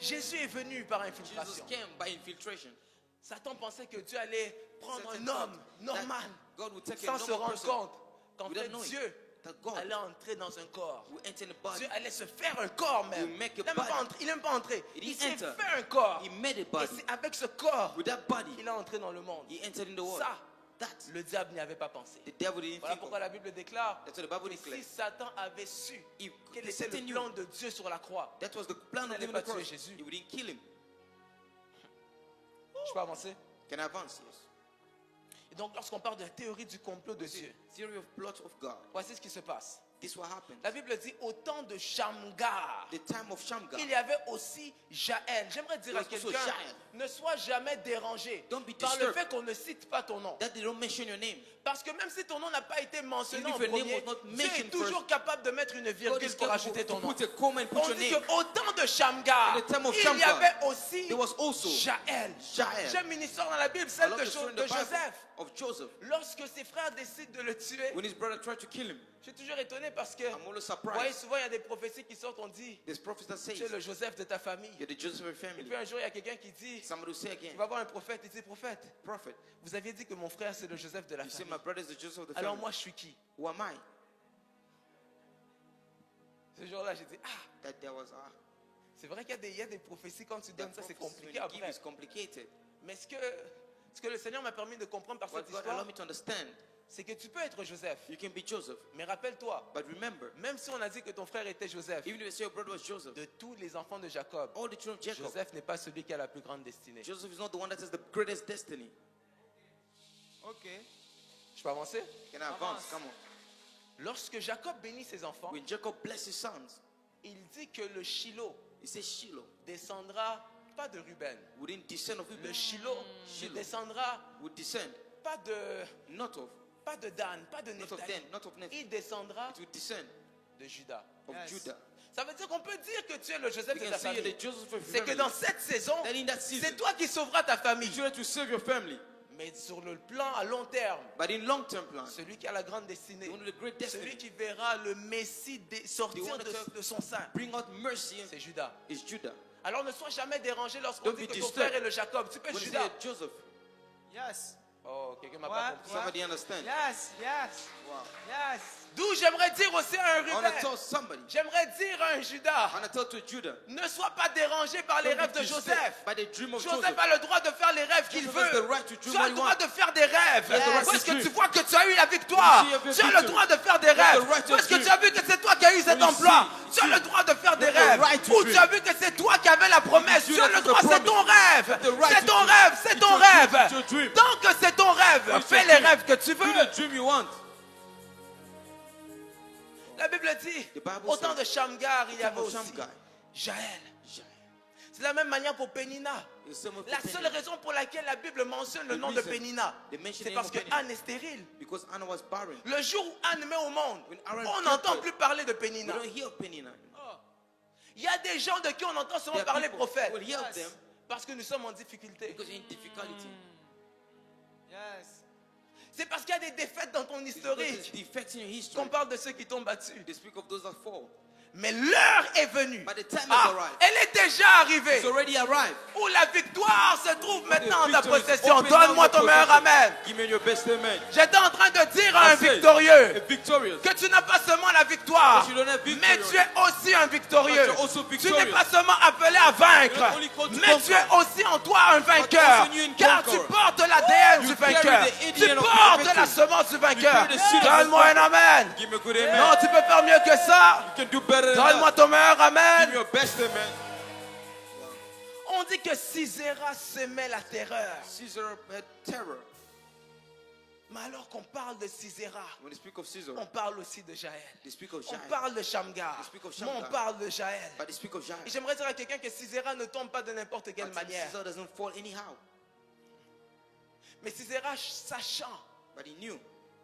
Jésus est venu par Jesus infiltration. came by infiltration. Satan pensait que Dieu allait prendre Satan un homme thought normal that God would take a sans se normal rendre person compte qu'en without fait knowing Dieu that God allait entrer dans un corps. will enter in the body. Dieu allait se faire un corps même. Will make a Il n'a même body. pas entré. Il n'a même pas entré. He Il didn't s'est enter. fait un corps. He made a Et body. c'est avec ce corps With that body, qu'il est entré dans le monde. he entered in the world. Ça, That le diable n'y avait pas pensé. the devil didn't Voilà think pourquoi of. la Bible déclare That's what the Bible que si declares. Satan avait su If quel était Satan le knew plan de Dieu sur la croix, that was the plan Il of n'allait him on pas the cross, tuer Jésus. he wouldn't kill him. je peux avancer. Can I advance? Yes. Et donc lorsqu'on parle de la théorie du complot de Dieu, Theory of plot of God. voici ce qui se passe. This what happened. La Bible dit au temps de Shamgar, The time of Shamgar. il y avait aussi Jaël. J'aimerais dire à There was also quelqu'un, Jael. ne sois jamais dérangé Don't be par le disturbed. fait qu'on ne cite pas ton nom. That they don't mention your name. Parce que même si ton nom n'a pas été mentionné Even en if your name premier, was not Dieu est mentioned toujours first, capable de mettre une God virgule is pour capable ajouter ton to nom. put a comma and put On your dit name. qu'au temps de Shamgar, In the time of il y Shamgar, avait aussi there was also Jaël. Jael. J'aime une histoire dans la Bible, I celle love de, the story in de the Bible Joseph. of Joseph. Lorsque ses frères décident de le tuer, When his brother tried to kill him, je suis toujours étonné parce que, I'm always vous voyez, surprised. souvent il y a des prophéties qui sortent, on dit, There's prophets that say tu es le Joseph de ta famille. you're the Joseph Et family. puis un jour, il y a quelqu'un qui dit, Somebody will say il again, va voir un prophète, il dit, prophète, prophet, vous aviez dit que mon frère c'est le Joseph de la you say famille. my brother is the Joseph of the Alors family. moi, je suis qui? Who am I? Ce jour-là, j'ai dit, ah, That there was c'est vrai qu'il y a des prophéties, quand tu that donnes ça, c'est prophecy when compliqué you give après. is complicated. Mais ce que le Seigneur m'a permis de comprendre par What cette God histoire, allowed me to understand, c'est que tu peux être Joseph. you can be Joseph, Mais rappelle-toi, but remember, même si on a dit que ton frère était Joseph, even if you say your brother was Joseph, de tous les enfants de Jacob, all the children of Jacob, Joseph n'est pas celui qui a la plus grande destinée. Joseph is not the one that has the greatest destiny. Okay. Je peux avancer? Can I advance? Come on. Lorsque Jacob bénit ses enfants, When Jacob blessed his sons, il dit que le Shiloh he says Shiloh descendra pas de Ruben. wouldn't descend of Le Reuben. Shiloh ne Shiloh descendra would descend pas de Dan, pas de not of Nephtali. Dan, not of Nephi. Il descendra It would descend de Judas. of Yes. Judah. Ça veut dire qu'on peut dire que tu es le Joseph We de can ta say you're famille. the Joseph of C'est your que family. dans cette saison, Then in that season, c'est toi qui sauveras ta famille. you try to save your family. Mais sur le plan à long terme, But in long-term plan, celui qui a la grande destinée, the one with the great celui destiny, qui verra le Messie sortir The one that de son sein, bring out mercy c'est Judas. is Judah. Alors ne sois jamais dérangé lorsqu'on Don't dit be que ton disturbed. frère est le Jacob. Tu peux When you Judas. say Joseph, Yes. Oh, quelqu'un m'a Ouais. pas compris. somebody understand. Yes. Yes. Wow. Yes. D'où j'aimerais dire aussi à un I want to Ruben, tell somebody, j'aimerais dire à un Judas, I want to tell to Judah, ne sois pas dérangé par les don't rêves be de disturbed Joseph. by the dream of Joseph Joseph. a le droit de faire les rêves qu'il Joseph has veut. the right to Tu dream as what le he droit wants. de faire des rêves. He has the right Où to est-ce que dream. tu vois que tu as eu la victoire? You see your Tu as le victory. droit de faire des You have rêves. the right to Où est-ce que dream. tu as vu que c'est toi qui as eu cet When you emploi? see, Tu as le droit de faire des You have the rêves. right to Ou dream. tu as vu que c'est toi qui avais la promesse. You Tu as have le the droit, c'est promise. ton rêve. You have the right C'est to ton dream. rêve, c'est It's ton your dream. rêve. It's your dream. Tant que c'est ton rêve, It's fais your les dream. rêves que tu Do veux. the dream you want. La Bible dit, The Bible au temps says, de Shamgar, il y avait of aussi Shamgar. Jaël. Jael. C'est la même manière pour Pénina. The same with La Penina. seule raison pour laquelle la Bible mentionne le The nom de reason Pénina, they mention c'est the parce name que of Penina. Anne est stérile. Because Anna was barren. Le jour où Anne met au monde, When Aaron on gave n'entend birth, plus parler de We Pénina. don't hear of Penina. Il y a des gens de qui on entend seulement There are parler people prophète. who will hear of them Parce que nous sommes en difficulté. because you're in difficulty. Yes. C'est parce qu'il y a des défaites dans ton It's because there's historique defects in your history. qu'on parle de ceux qui tombent battus. They speak of those that fall. Mais l'heure est venue. But the time Ah, has arrived. elle est déjà arrivée. It's already arrived. Où la victoire se trouve maintenant en ta The victory is possession. open now in Donne-moi your ton meilleur possession. amen. Give me your best amen. J'étais en train de dire à un I say, victorieux a victorious. que tu n'as pas seulement la victoire, But you don't have victory mais tu es aussi un victorieux. But you're also Tu n'es victorious. pas seulement appelé à vaincre, You're not only called to mais tu es conquer. aussi en toi un vainqueur. also you in Car tu conqueror. portes l'ADN You du carry vainqueur. the Tu ADN of the portes victor. la semence du vainqueur. carry the seed of the Donne-moi un amen. Give me a good Non, amen. tu peux faire mieux que ça. You can do better than Donne-moi that. ton meilleur Give me amen. your best amen. on dit que Sisera semait la terreur. Caesar had terror. Mais alors qu'on parle de Sisera, When they speak of Caesar, on parle aussi de Jaël. they speak of On Jael. parle de Shamgar. They speak of Mais on Shamgar. parle de Jaël. But they speak of Jael. Et j'aimerais dire à quelqu'un que Sisera ne tombe pas de n'importe quelle But manière. Caesar doesn't fall anyhow. Mais Sisera, sachant But he knew.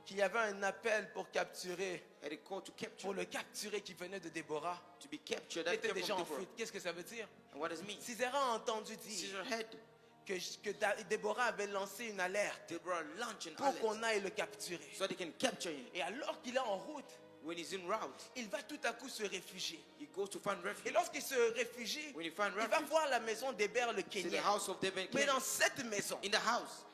qu'il y avait un appel pour capturer, Had a call to capture. pour le capturer qui venait de Déborah, To be captured. qui That était came déjà from en Deborah. fuite. Qu'est-ce que ça veut dire? And what does it mean? Sisera a entendu dire Caesar had que Déborah avait lancé une alerte Deborah launch an pour alert qu'on aille le capturer. so they can capture him. Et alors qu'il est en route, When he's in route, il va tout à coup se réfugier. he goes to find Et refuge. lorsqu'il se réfugie, When he finds il va refuge, voir la maison d'Héber le to the Kénien. house of David. Mais dans cette maison, In the house,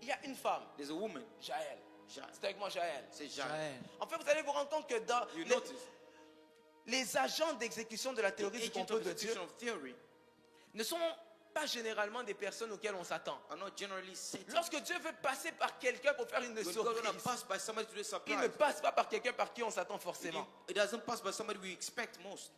il y a une femme, there's a woman. Jaël. Jael. C'est avec moi Jaël. Say Jael. En fait, vous allez vous rendre compte que dans You notice les agents d'exécution de la the théorie du agent complot of de Dieu execution of theory ne sont pas généralement des personnes auxquelles on s'attend. are not generally Satan. Lorsque Dieu veut passer par quelqu'un pour faire une When God wanna surprise, pass by somebody to do a il ne surprise, passe pas par quelqu'un par qui on s'attend forcément. it doesn't pass by somebody we expect most.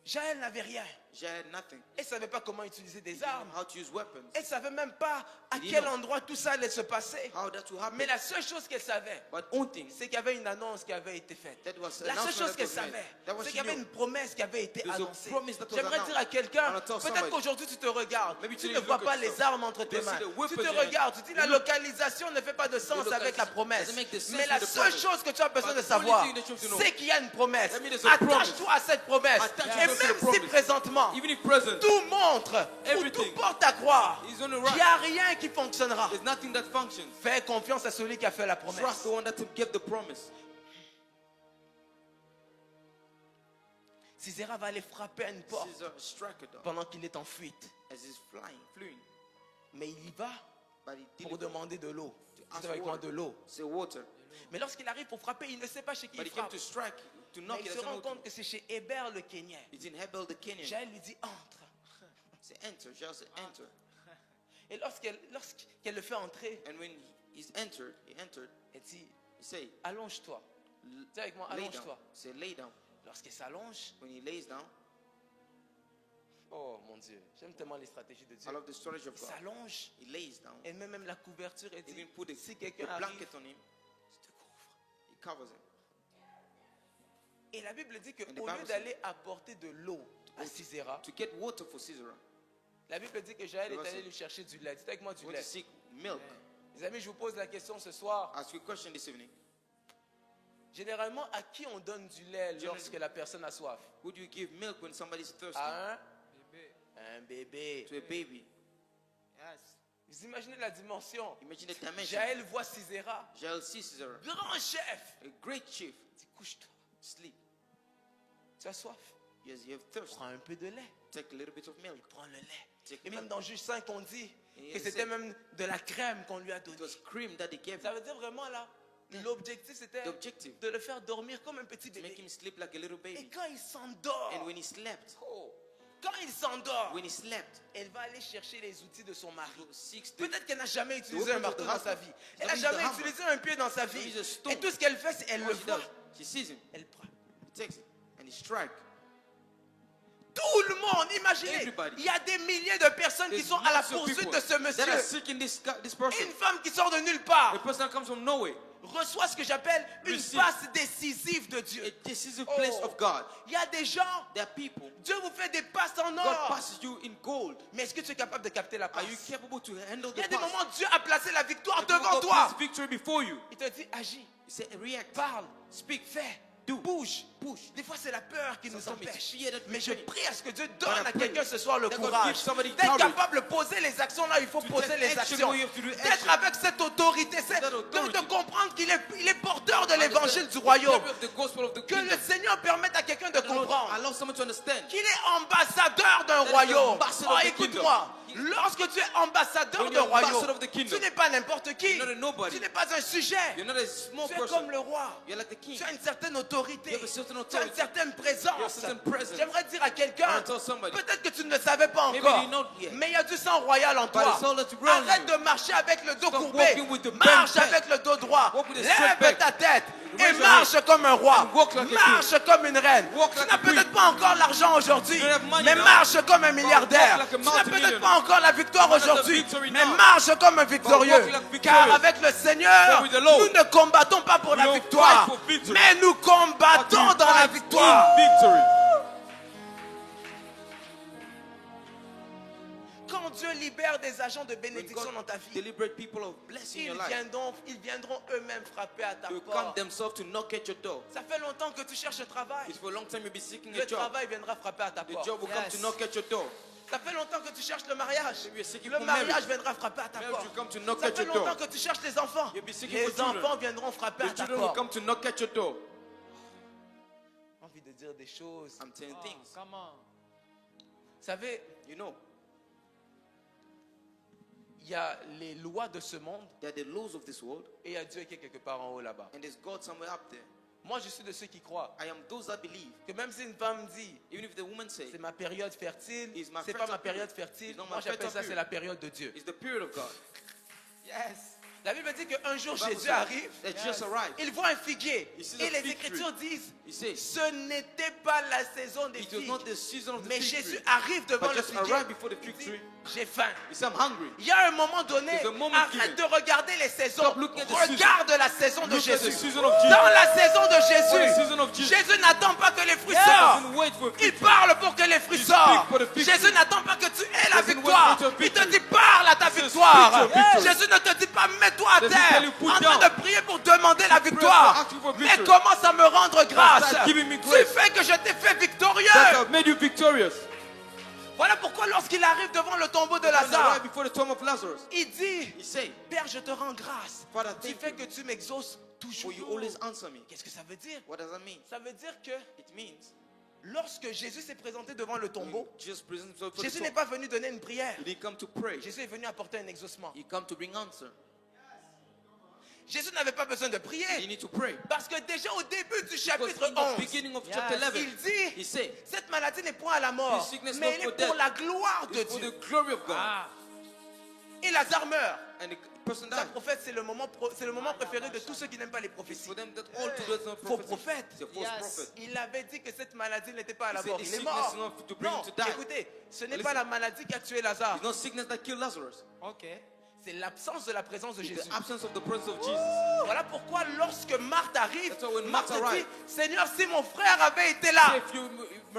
Jaël n'avait rien. Jael had nothing. Elle ne savait pas comment utiliser He des didn't know armes. how to use weapons. Elle ne savait même pas à He didn't quel know endroit tout ça allait se passer. how that will happen. Mais la seule chose qu'elle savait, But one thing c'est qu'il y avait une annonce qui avait été faite. that was La seule announcement chose that qu'elle was made. savait, That was c'est she qu'il y avait knew. une promesse qui avait été There's a annoncée. promise that was J'aimerais dire à announced. quelqu'un, I wanna tell peut-être somebody. qu'aujourd'hui tu te regardes, Maybe tu today ne you vois look pas at les yourself. armes entre tes You see mains. the weapons Tu te in your regardes, tu dis la You look- localisation ne fait pas de sens look avec at la it. promesse. Doesn't make the sense Mais la with the seule promise. chose que tu as besoin But de the only savoir, thing that you have to know, c'est qu'il y a une promesse. that means there's a promise. Attache-toi à cette promesse. Attach Et yourself to même the si promise. présentement, Even if present, tout montre, ou tout Everything porte à croire, is on the qu'il right. n'y a rien qui fonctionnera. There's nothing that functions. Fais confiance à celui qui a fait la Trust promesse. the one that gave the promise. Sisera va aller frapper à une porte Caesar struck a door pendant qu'il est en fuite. as he's fleeing. Mais il y va But he pour didn't demander de l'eau. ask C'est avec moi de water. l'eau. Say water. Mais lorsqu'il arrive pour frapper, il ne sait pas chez qui But il he came frappe. to strike, to Mais knock. il He se doesn't rend know. compte que c'est chez Héber le Kénien. It's in Hebel the Kenyan. Jaël lui dit entre. Say enter. Jael said enter. Et lorsqu'elle le fait entrer, And when he entered, elle dit he said, allonge-toi. Dis avec moi, lay down. allonge-toi. Say lay down. Lorsqu'elle s'allonge, When he lays down, oh mon Dieu, j'aime tellement les stratégies de I Dieu. love the storage of Il God. s'allonge, He lays down. elle met même la couverture et dit Even put si the quelqu'un arrive, blanket on him. je te couvre. He covers him. Et la Bible dit And the qu'au Bible lieu says- d'aller apporter de l'eau à Sisera, To get water for Caesar, la Bible dit que Jaël The est Bible allé says- lui chercher du lait. Dites avec moi du went lait. to seek milk. Les amis, je vous pose la question ce soir. Ask you a question this evening. Généralement, à qui on donne du lait lorsque la personne a soif? Would you give milk when somebody's thirsty? À Bébé. un bébé. To a baby. Yes. Vous imaginez la dimension? Imagine the dimension. Jaël voit Sisera, Jael sees Caesar, grand chef. a great chief, Il dit couche-toi. sleep. Tu as soif? Yes, you have thirst. Prends un peu de lait. Take a little bit of milk. Prends le lait. Take Et milk. même dans Juge 5, on dit Et que il c'était sait- même de la crème qu'on lui a It donnée. was cream that they gave Ça him. veut dire vraiment là, l'objectif c'était The objective, de le faire dormir comme un petit to make bébé. him sleep like a little Et baby. quand il s'endort, And when he slept, quand il s'endort, when he slept, elle va aller chercher les outils de son mari. he seeks the Peut-être qu'elle n'a jamais utilisé weapons un marteau of the dans sa husband. vie. She's Elle n'a not used jamais the hammer. utilisé un pied dans sa She's not vie. used a stone. Et tout ce qu'elle fait, c'est elle all le she voit, does, she sees him, elle prend. he takes it, and he strikes. Tout le monde, imaginez, Everybody. il y a des milliers de personnes qui There's sont à la lots of poursuite people de ce that are monsieur. seeking this person. Une femme qui sort de nulle A part person that comes from nowhere. reçoit ce que j'appelle une Receive. passe décisive de Dieu. A decisive place Oh. of God. Il y a des gens, There are people, Dieu vous fait des passes en God or. passes you in gold. Mais est-ce que tu es capable de capter la passe? Are you capable to handle Il y the a des pass? moments où Dieu a placé la victoire The moment devant God toi. places victory before you. Il te dit, agis, You say, react, parle, speak, fais, do, bouge. push. Des fois, c'est la peur qui nous Sometimes it's empêche. fear that Mais je restrains. prie à ce que Dieu But donne I à pray quelqu'un ce soir le that God courage gives somebody d'être courage capable de poser les actions là où il faut to poser take les action actions. where you have to do D'être action. avec cette autorité, That authority. de comprendre qu'il est porteur de l'évangile du The royaume. glory of the gospel of the Que le kingdom. Seigneur permette à quelqu'un de The Lord comprendre allow someone to understand. qu'il est ambassadeur d'un That is royaume. ambassador Oh, of the écoute-moi. Lorsque tu es ambassadeur When d'un you're ambassador royaume, of the kingdom, tu n'es pas n'importe qui. you're not a nobody. Tu n'es pas un sujet. You're not a small Tu es person. comme le roi. You're like the king. Tu as une certaine autorité. You have a certain Tu as authority. une certaine You have présence. a certain presence. J'aimerais dire à I quelqu'un, wanna tell somebody. peut-être que tu ne le savais pas Maybe encore, you know yet. mais il y a du sang royal en But toi. it's all that's round Arrête you. de marcher avec le dos Stop courbé. walking with the bent Marche back. avec le dos droit. Walk with a straight Lève back. ta tête. et raise your marche comme un roi. and walk like a Marche comme une reine. Walk Tu like n'as a queen. peut-être pas encore l'argent aujourd'hui, You don't have money mais now, marche comme un milliardaire. walk like a Tu n'as peut-être multimillionaire. pas encore la victoire You don't have the aujourd'hui, victory mais now, marche comme un victorieux. walk like victorious. Car avec le Seigneur, For with the Lord, nous ne combattons pas pour we la don't victoire, fight for victory, mais nous combattons But we dans la fight victoire. in victory. Quand Dieu libère des agents de When bénédiction God dans ta vie, deliberate people of blessing in your life, ils viendront eux-mêmes frapper à ta they will come porte. themselves to knock at your door. Ça fait longtemps que tu cherches un travail. It's for a long time you'll be seeking a Le job. travail viendra frapper à ta The porte. job will come to Yes. knock at your door. Ça fait longtemps que tu cherches le mariage. Maybe you're seeking Le for mariage marriage. viendra frapper à ta Marriage porte. will come to knock Ça at fait your door. longtemps que tu cherches les enfants. You'll be seeking Les for children. enfants viendront frapper à The ta children will porte. come to knock at your door. J'ai envie de dire des choses. I'm telling Oh, things. come on. Vous savez, You know, il y a les lois de ce monde there are the laws of this world, et il y a Dieu qui est quelque part en haut là-bas. and there's God somewhere up there. Moi, je suis de ceux qui croient I am those that believe, que même si une femme dit even if the woman say, c'est ma période fertile, It's my c'est pas fertile ma période period. fertile, It's not my moi j'appelle fertile ça c'est period. la période de Dieu. it's the period of God. Yes. La Bible dit qu'un jour The Bible Jésus says arrive, that Jesus arrived. il voit un figuier He sees et a les fig Écritures tree. disent He says, ce n'était pas la saison des it was figues. not the season of the Mais fig Jésus tree. arrive devant But le just figuier. arrive before the Il fig dit, tree. j'ai faim. He said, I'm hungry. Il y a un moment donné, There's a moment arrête given. de regarder les saisons. Stop looking at the Regarde la saison de Look at the Jésus. season of Jesus. Dans la saison de For the Jésus, season of Jesus. Jésus n'attend pas que les fruits He sortent. doesn't wait for a Il fig tree. parle pour que les fruits He sortent. speaks for the fig Jésus tree. n'attend pas que tu aies la Doesn't wait victoire. for your Il te victory. dit parle à ta He says, victoire. speak your victory. Jésus ne te dit pas mets-toi à Doesn't terre tell you put en train down. de prier pour demander la for victoire. asking for Mais victory. commence à me rendre grâce. Start giving me Tu grace. fais que je t'ai fait victorieux. That have made you victorious. Voilà pourquoi lorsqu'il arrive devant le tombeau de When he Lazare, arrived before the tomb of Lazarus, il dit he said, Père, je te rends grâce. Father, Tu thank fais you. que tu m'exauces toujours. For you always answer me. Qu'est-ce que ça veut dire? What does that mean? Ça veut dire que It means lorsque Jésus s'est présenté devant le when tombeau, Jesus presents himself for the Jésus tomb, n'est pas venu donner une prière. he didn't come to pray. Jésus est venu apporter un exaucement. He come to bring answer. Jésus n'avait pas besoin de You prier. need to pray. Parce que déjà au début du Because chapitre in the 11, beginning of Yes. chapter 11, il dit he said, cette maladie n'est point à la mort, This sickness mais not elle for est pour death. la gloire de it's for Dieu. the glory of God. Ah. Et Lazare meurt. And the person Ça, died. prophète, c'est le moment préféré de tous ceux qui n'aiment pas les prophéties. For them that all to those not Faux prophets. prophète. It's a false Yes. prophet. Il avait dit que cette maladie n'était pas à la He said mort. the Il est sickness mort. is not to bring Non, him to die. écoutez, ce n'est Listen. pas la maladie qui a tué Lazare. It's not sickness that killed Lazarus. Okay. C'est l'absence de la présence de It's Jésus. the absence of the presence of Jesus. Voilà pourquoi lorsque Marthe arrive, That's why when Marthe Marthe dit, arrived, Seigneur, si mon frère avait été là, If you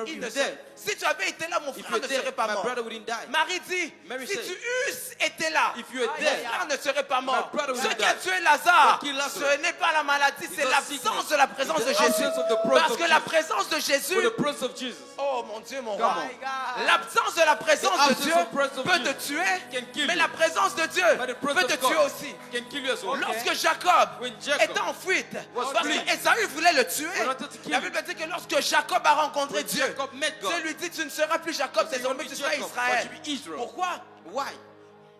il you ne were serait- there, si tu avais été là, mon if frère you ne were there, serait pas my mort. brother wouldn't die. Marie dit, Mary si said, tu eusses été là, If you were mon there, frère ne serait pas mort. brother Ce wouldn't qui a die. tué Lazare, What killed Lazarus? ce n'est pas la maladie, c'est not l'absence sickness. de la présence It's de the Jésus. absence of the presence Parce of que la Jesus. présence de For Jésus, the presence of Jesus. oh mon Dieu, mon Come roi, on. My God. l'absence de la présence The de absence Dieu of presence of peut te Jesus tuer, can kill mais you. la présence de Dieu But the peut presence te of tuer God aussi. can kill you as well. Lorsque Jacob When Jacob était en fuite, was parce fleeing, que Ésaü voulait le tuer, wanted to kill la him. Bible dit que lorsque Jacob a rencontré When Dieu, Jacob met God, Dieu lui dit tu ne seras plus Jacob, He said, désormais "You'll tu be seras Jacob, Israël. but you'll be Israel." Pourquoi? Why?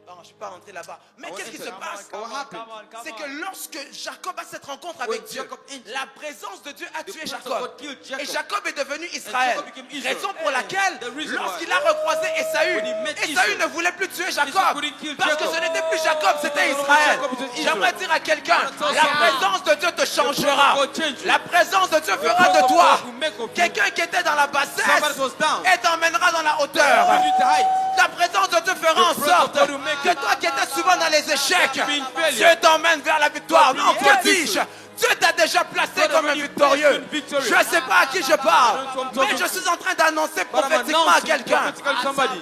Non, je ne suis pas rentré là-bas. Mais I qu'est-ce qui went se into passe? What happened? C'est que lorsque Jacob a cette rencontre When avec Dieu, Jacob entered, la présence de Dieu a the tué presence of Jacob. God killed Jacob. Et Jacob est devenu Israël. Jacob became Israel. Raison pour laquelle, The reason lorsqu'il why. a recroisé Ésaü, When he met Ésaü Israel, ne voulait plus tuer Esau Jacob. couldn't kill Parce que Jacob. ce n'était plus Jacob, c'était No, no, Israël. Jacob, it was Israel. J'aimerais dire à quelqu'un, I wanna la tell présence de Dieu te changera. God change you. La présence de Dieu fera presence de of toi God will make of you. quelqu'un qui était dans la bassesse Somebody was down. et t'emmènera dans la hauteur. Bring you to height. Ta présence de Dieu fera en The presence sorte of God will make que you. toi qui étais souvent dans les échecs, Being failure. Dieu t'emmène vers la victoire. God Non, being que victorious. dis-je? Dieu t'a déjà placé God comme un already victorieux. placed you victorious. Je ne sais pas à qui je parle, I don't know who I'm mais talking je to. suis en train d'annoncer But I'm prophétiquement à announcing quelqu'un. prophetically to somebody.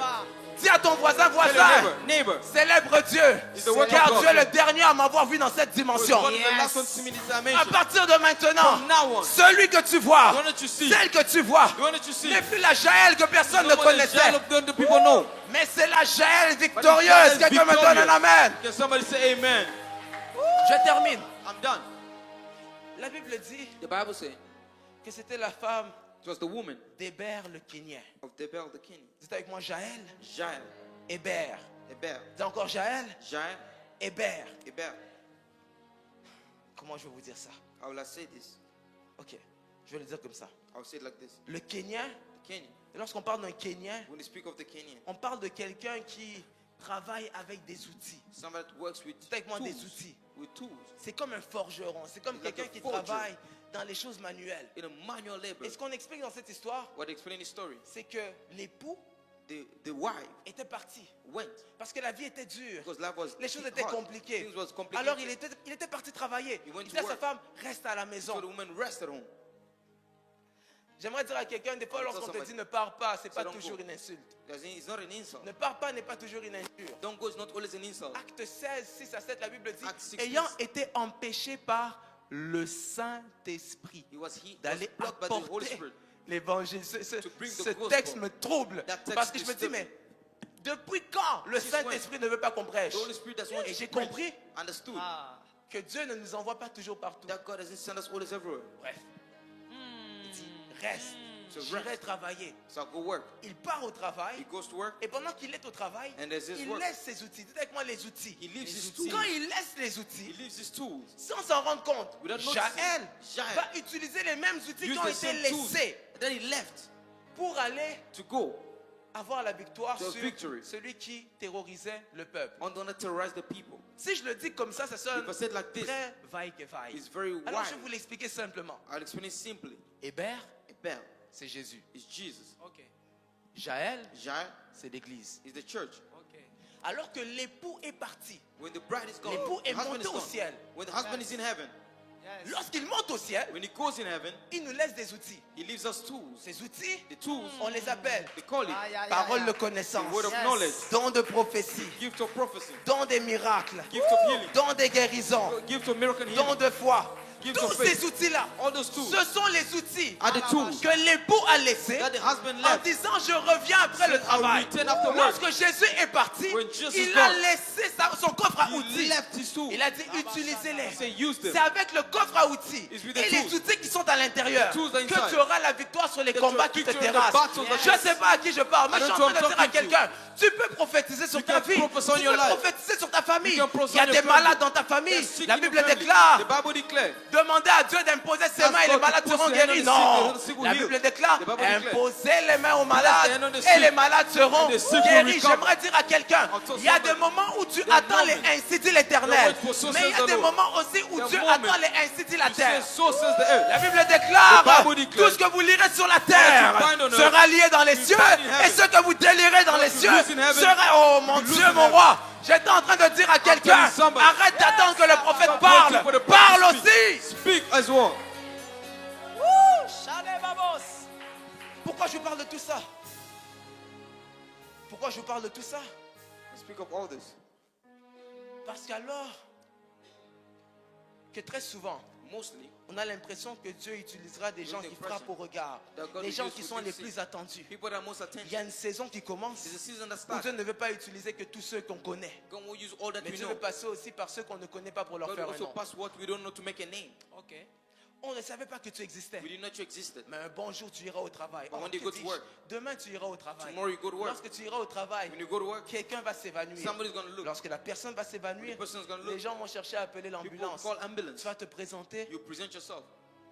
Dis à ton voisin, Tell your voisin, neighbor. célèbre Dieu, It's the word of car God. Dieu est le dernier à m'avoir vu dans cette dimension. God is the Yes. last one to see me in this À dimension. partir de maintenant, From now on, celui que tu vois, the one that you see, celle que tu vois, the one that you see, n'est plus la Jaël que personne no ne more the connaissait. child of the people know. Mais c'est la Jaël But victorieuse. the child is Quelqu'un me donne un victorious. amen. Can somebody say amen? Je termine. I'm done. La Bible dit The Bible says que c'était la femme it was the woman d'Héber le Kénien. of Debel the king. Dites avec moi Jaël, Jael, Héber. Eber, Dites encore Jaël, Jael, Héber. Eber. Comment je vais vous dire ça? How will I say this? Ok, je vais le dire comme ça. I will say it like this. Le Kénien, The Kenyan. lorsqu'on parle d'un Kénien, When you speak of the Kenyan, on parle de quelqu'un qui travaille avec des outils. somebody that works with Dites avec moi des tools. outils. with tools. C'est comme un forgeron. C'est comme It's like quelqu'un a qui forger. travaille dans les choses manuelles. In a manual labor. Et ce qu'on explique dans cette histoire, What they explain in the story, c'est que l'époux the wife était parti. went Parce que la vie était dure. because life was Les choses étaient hard. compliquées. Things was complicated. Alors il était parti travailler. He went Il to dit à sa work. femme, reste à la So maison. the woman rested home. J'aimerais dire à quelqu'un, des fois Tell lorsqu'on te somebody, dit ne pars pas, c'est so pas don't toujours go. une insulte. Because it's not an insult. Ne pars pas n'est pas toujours une injure. Don't go is not always an insult. Acte 16, 6 à 7, la Bible dit, Acte 6, ayant 6. été empêché par le Saint-Esprit He was d'aller blocked by the Holy apporter Spirit. l'évangile. To bring the Ce gospel. texte me trouble. That text Parce que je me dis, disturbs mais depuis quand le Since Saint-Esprit ne veut pas qu'on prêche? The Holy Spirit doesn't want Et you j'ai to preach. compris Understood Ah. que Dieu ne nous envoie pas toujours partout. that God doesn't send us always everywhere. Bref, il dit, reste, So j'irai rest. travailler. So I go work. Il part au He travail. goes to work. Et pendant qu'il est au travail, And there's his il work. laisse ses outils. Dites avec moi les outils. He leaves Les his outils. tools. Quand il laisse les He outils, leaves his tools. sans s'en rendre compte, Without noticing, Jaël Jaël va utiliser les mêmes outils qui Use ont the été same tools. laissés Then he left pour aller to go avoir la victoire The sur victory. celui qui terrorisait le peuple. on to terrorize the people. Si je le dis comme ça sonne If I say it like this, très vaille-que-vaille. it's very Alors wide. je vais vous l'expliquer simplement. I'll explain it simply. Hébert, Abel c'est Jésus. is Jesus. Ok. Jaël, Jael c'est l'église. is the church. Ok. Alors que l'époux est parti, When the bride is gone, l'époux the est husband monté is au gone. ciel. When the husband is in heaven, Yes. Lorsqu'il monte au ciel, when he goes in heaven, il nous laisse des outils. he leaves us tools. Ces outils, The tools, on les appelle they call it Aïe, aïe, aïe, parole aïe. de connaissance, the word of Yes. knowledge, dons de prophétie, gift of prophecy, dons des miracles, gift of healing, dons des guérisons, gift of miracle dons healing. de foi. Gift Tous of faith. ces outils-là, All those tools ce sont les outils are the tools que l'époux a laissés that the husband en left. disant je reviens après le Said, "I'll travail. return after work." Lorsque Jésus est parti, When Jesus il is a gone, laissé son coffre à He outils. left his tools. Il a dit utilisez-les. He said, use them. C'est avec le coffre à outils It's with et the les tools. outils qui sont à l'intérieur The tools are que inside. tu auras la victoire sur les That combats you qui have te victory in the terrassent. battles that Je ne you- sais pas à qui je parle, mais I je suis en don't know train de who dire à I'm talking to. quelqu'un, tu peux prophétiser sur You ta can vie, prophesy on tu your peux life. prophétiser sur ta famille. You can prophesy Il y a on your des family. malades dans ta famille. There's sick La in your Bible family. déclare, The Bible declares. demandez à Dieu d'imposer ses mains et les God to malades put seront your hand on guéris. the sick, Non, the sick will la heal. Bible déclare, The Bible declares. imposez les mains aux Place the malades hand on the et sick. les malades seront And the sick will guéris. recover. J'aimerais dire à quelqu'un, I'll tell il y a des somebody. moments où tu There are attends les moments. ainsi dit l'Éternel, The word for so mais il y a says the des Lord. moments aussi où There are Dieu moments. attend les ainsi dit la He terre. says, so says the earth. La Bible déclare, The Bible declares, tout ce que vous lirez sur la terre What you find on earth, sera lié dans les you cieux, find in et heaven. ce que vous délirez dans What les you cieux lose in heaven, sera, oh mon you lose Dieu, in mon heaven. roi, j'étais en train de dire à quelqu'un, telling somebody, arrête d'attendre que le prophète Stop parle, waiting for the prophet parle to speak. aussi. Speak as well. Chalet Babos. Pourquoi je vous parle de tout ça? Pourquoi je vous parle de tout ça? Speak of all this. Parce qu'alors que très souvent, Mostly, on a l'impression que Dieu utilisera des gens the qui impression frappent au regard, that God des will gens use qui who sont they les see. plus attendus. people that are most Il y a attention. une saison qui commence It's a season that où starts. Dieu ne veut pas utiliser que tous ceux qu'on connaît. God will use all that Mais we Dieu know. veut passer aussi par ceux qu'on ne connaît pas pour leur God will faire un also nom. pass what we don't know to make a name. Ok. On ne savait pas que tu existais. We did not know you existed. Mais un bon jour, tu iras au travail. But Oh, when you que go to dis-je? work, Demain, tu iras au travail. tomorrow you go to work. Lorsque tu iras au travail, When you go to work, quelqu'un va s'évanouir. somebody's going to look. Lorsque la personne va s'évanouir, The person's gonna les look. gens vont chercher à appeler People l'ambulance. call ambulance. Tu vas te présenter, You present yourself.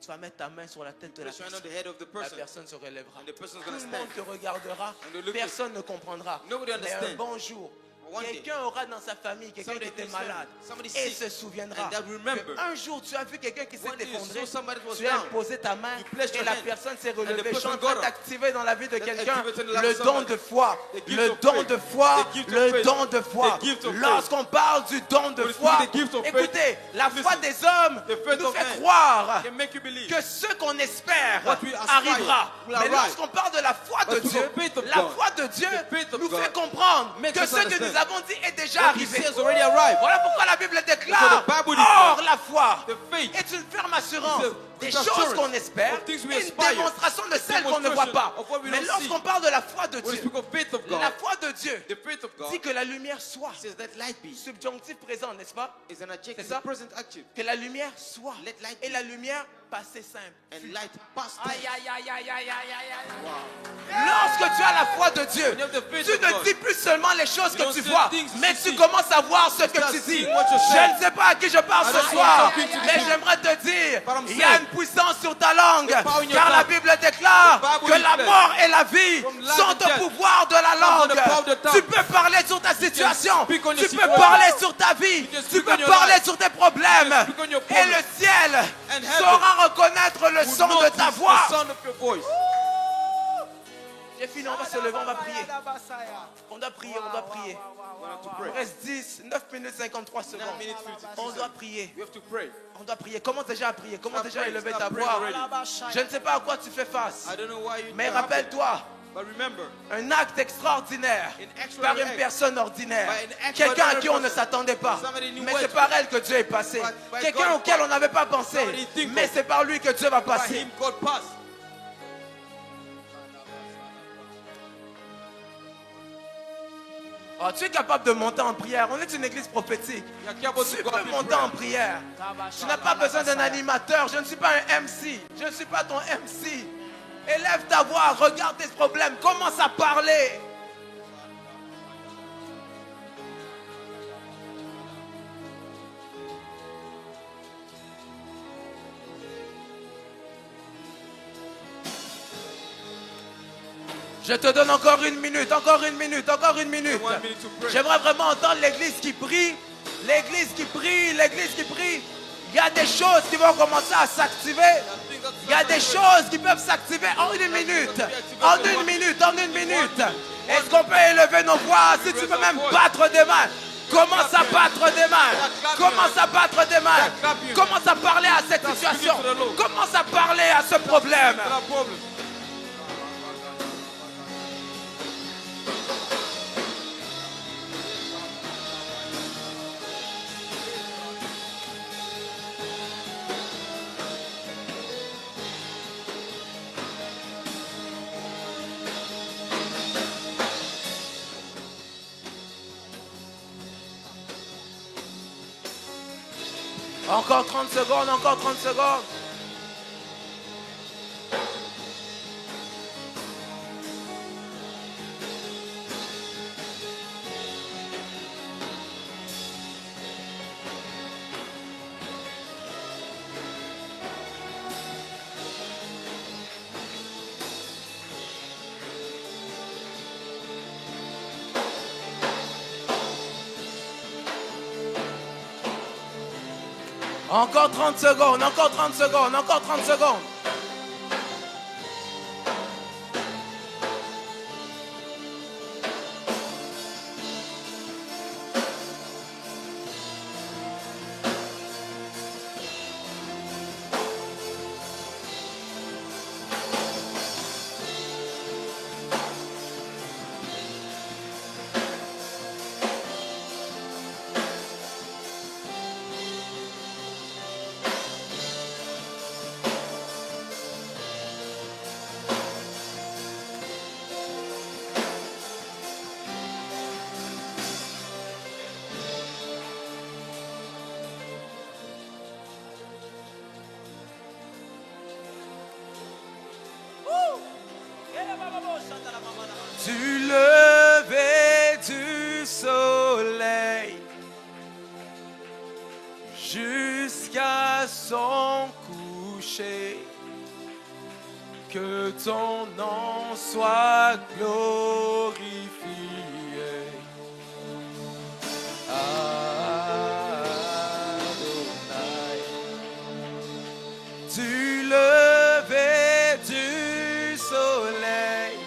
tu vas mettre ta main sur la tête de la Place your hand on personne. the head of the La person. personne se relèvera. And the person's Tout gonna le monde stand. te regardera. And they look at- Personne ne comprendra. Nobody Mais un understand. bon jour, One day, quelqu'un aura dans sa famille quelqu'un qui somebody était in his family, malade somebody et sick, se souviendra and that remember. qu'un jour tu as vu quelqu'un qui s'est One day you effondré, saw somebody was tu as down. imposé ta main You placed et your la hand. personne s'est And the relevée. Je suis person en train got up. d'activer dans la vie de That quelqu'un activated in the life le of don somebody. de foi. The gift Le of don faith. de foi. The gift of Le faith. don de foi. The gift of faith. Lorsqu'on parle du don de When we foi, speak the gift of faith, écoutez, la foi listen. des hommes The faith nous of fait man croire can make you believe. que ce qu'on espère What we aspire arrivera. will Mais arrive. lorsqu'on parle de la foi de But to Dieu, the faith of la God, foi de Dieu the faith of nous God fait comprendre makes que us ce que understand nous avons dit est déjà that he arrivé. says already arrived. Voilà pourquoi la Bible déclare, So the Bible or declares la foi the faith est une ferme assurance is a des good choses assurance qu'on espère, of things we une aspire, démonstration de a celles qu'on ne voit pas. demonstration of what we Mais don't lorsqu'on see. parle de la foi de When we Dieu, speak of faith of God, la foi de Dieu the faith of God dit que la lumière soit. says let light be. Subjonctif présent, n'est-ce pas? Is an adjective, C'est ça? present active. Que la lumière soit. Let light Et be. la lumière passée simple. And light past Aïe, aïe, aïe, aïe, aïe, aïe, aïe, aïe. Lorsque tu as la foi de Dieu, When you have the faith tu of ne God, dis plus seulement les choses you que don't tu say vois, things mais you tu see. commences à voir ce que start tu dis. seeing what you Je say. ne sais pas à qui je parle I ce don't know soir, who I'm talking to mais today. j'aimerais te dire, But I'm il y a saying, une puissance sur ta langue. The power in your Car la tongue. Bible déclare The Bible que la declares mort et la vie from life sont and au death pouvoir de la comes on the power of the langue. tongue. Tu peux parler sur ta situation. speak on your Tu peux situation. parler sur ta vie. You can Tu speak peux on your parler life. sur tes problèmes. You can speak on your Et problems. le ciel And heaven saura reconnaître le son de ta voix. The sound of your voice. J'ai fini, on va se lever, on va prier. On doit prier, on doit prier. We have to Il pray. reste 9 minutes 53 secondes. 9 minutes 52 On doit seconds. prier. We have to pray. On doit prier. Commence déjà à prier. Commence Start déjà à praying, élever start ta praying voix. already. Je ne sais pas à quoi tu fais face. I don't know why you Mais happen, rappelle-toi, but remember, un acte extraordinaire An par extraordinary une act. personne ordinaire. By an Quelqu'un à extraordinary qui on ne person. s'attendait pas. Somebody knew Mais what c'est to par do. elle que Dieu est passé. By Quelqu'un God. auquel on n'avait pas pensé. Somebody think Mais of. c'est par lui que Dieu va by passer. him God passed. Oh, tu es capable de monter en prière. On est une église prophétique. You are capable Tu to go peux up in monter en prayer. prière. Tu n'as pas besoin d'un animateur. Je ne suis pas un MC. Je ne suis pas ton MC. Élève ta voix. Regarde tes problèmes. Commence à parler. Je te donne encore une minute, encore une minute, encore une minute. 1 minute to pray. J'aimerais vraiment entendre l'église qui prie, l'église qui prie, l'église qui prie. Il y a des choses qui vont commencer à s'activer. Il y a des choses qui peuvent s'activer en une minute. En une minute, en une minute. Est-ce qu'on peut élever nos voix? Si tu peux même battre des mains. Commence à battre des mains. Commence à battre des mains. Commence à parler à cette situation. Commence à parler à ce problème. No problem. Encore 30 secondes, encore 30 secondes. Encore 30 secondes, encore 30 secondes, encore 30 secondes. Du lever du soleil jusqu'à son coucher, que ton nom soit glorifié. Adonai. Du lever du soleil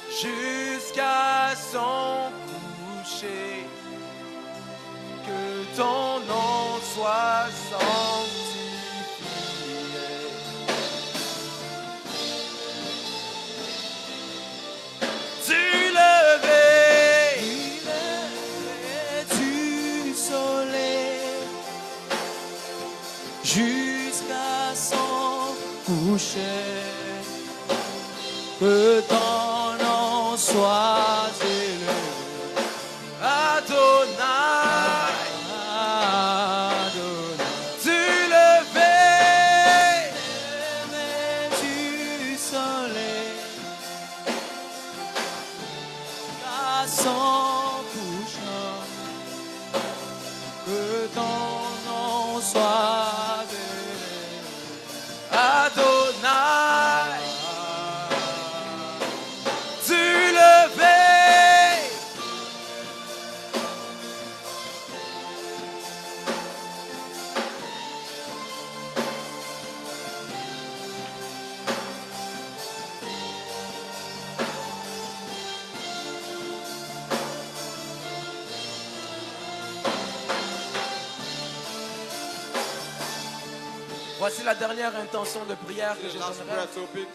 jusqu'à son coucher, que ton nom soit sanctifié. Du lever du soleil jusqu'à son coucher, que ton nom soit élevé. Adonai. Adonai. Du lever Du soleil à son couchant, que ton nom soit élevé. Voici la dernière intention de prière que The je last donnerai. prayer topic.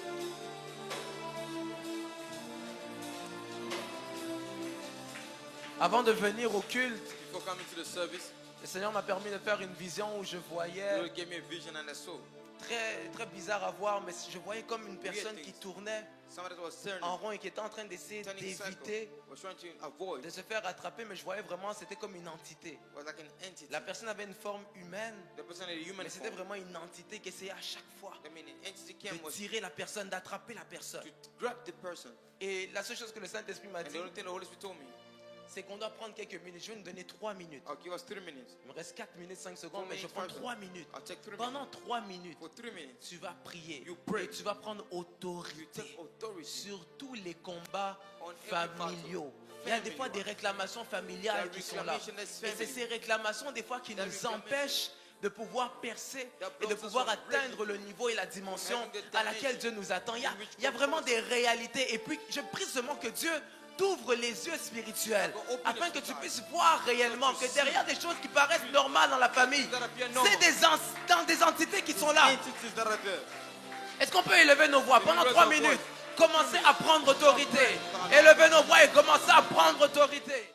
Avant de venir au culte, Before coming to the service, le Seigneur m'a permis de faire une vision où je the voyais, Lord gave me a vision and I saw très bizarre à voir, mais je voyais comme une personne qui tournait somebody that was turning, en rond et qui était en train d'essayer turning circle, d'éviter was trying to avoid, de se faire attraper, mais je voyais vraiment c'était comme une entité. was like an entity. La personne avait une forme humaine, The person had a human mais c'était form. vraiment une entité qui essayait à chaque fois I mean, an entity came de was tirer la personne, d'attraper la personne. to grab the person. Et la seule chose que le Saint-Esprit m'a And dit, the only thing the Holy Spirit told me, c'est qu'on doit prendre quelques minutes. Je vais nous donner 3 minutes. I'll give us 3 minutes. Il me reste 4 minutes, 5 secondes, mais je minutes, prends 5 3 minutes. I'll take 3 Pendant minutes. 3 minutes, For 3 minutes, tu vas prier You pray. et tu vas prendre you autorité take authority. sur tous les combats On every familiaux. battle. Il y a des fois Family. des réclamations familiales There qui sont là. reclamation that's Et c'est family. ces réclamations des fois qui There nous reclamation. empêchent de pouvoir percer That et de blocks us pouvoir from atteindre breaking. le niveau et la dimension From having the à laquelle dimension Dieu nous attend. Il y a, in which il y a God vraiment calls des réalités. Et puis je prie seulement que Dieu t'ouvre les yeux spirituels afin que tu puisses voir réellement que derrière des choses qui paraissent normales dans la famille, c'est dans des entités qui sont là. Entities that are there. Est-ce qu'on peut élever nos voix pendant 3 minutes? Commencer à prendre autorité. Élever nos voix et commencer à prendre autorité.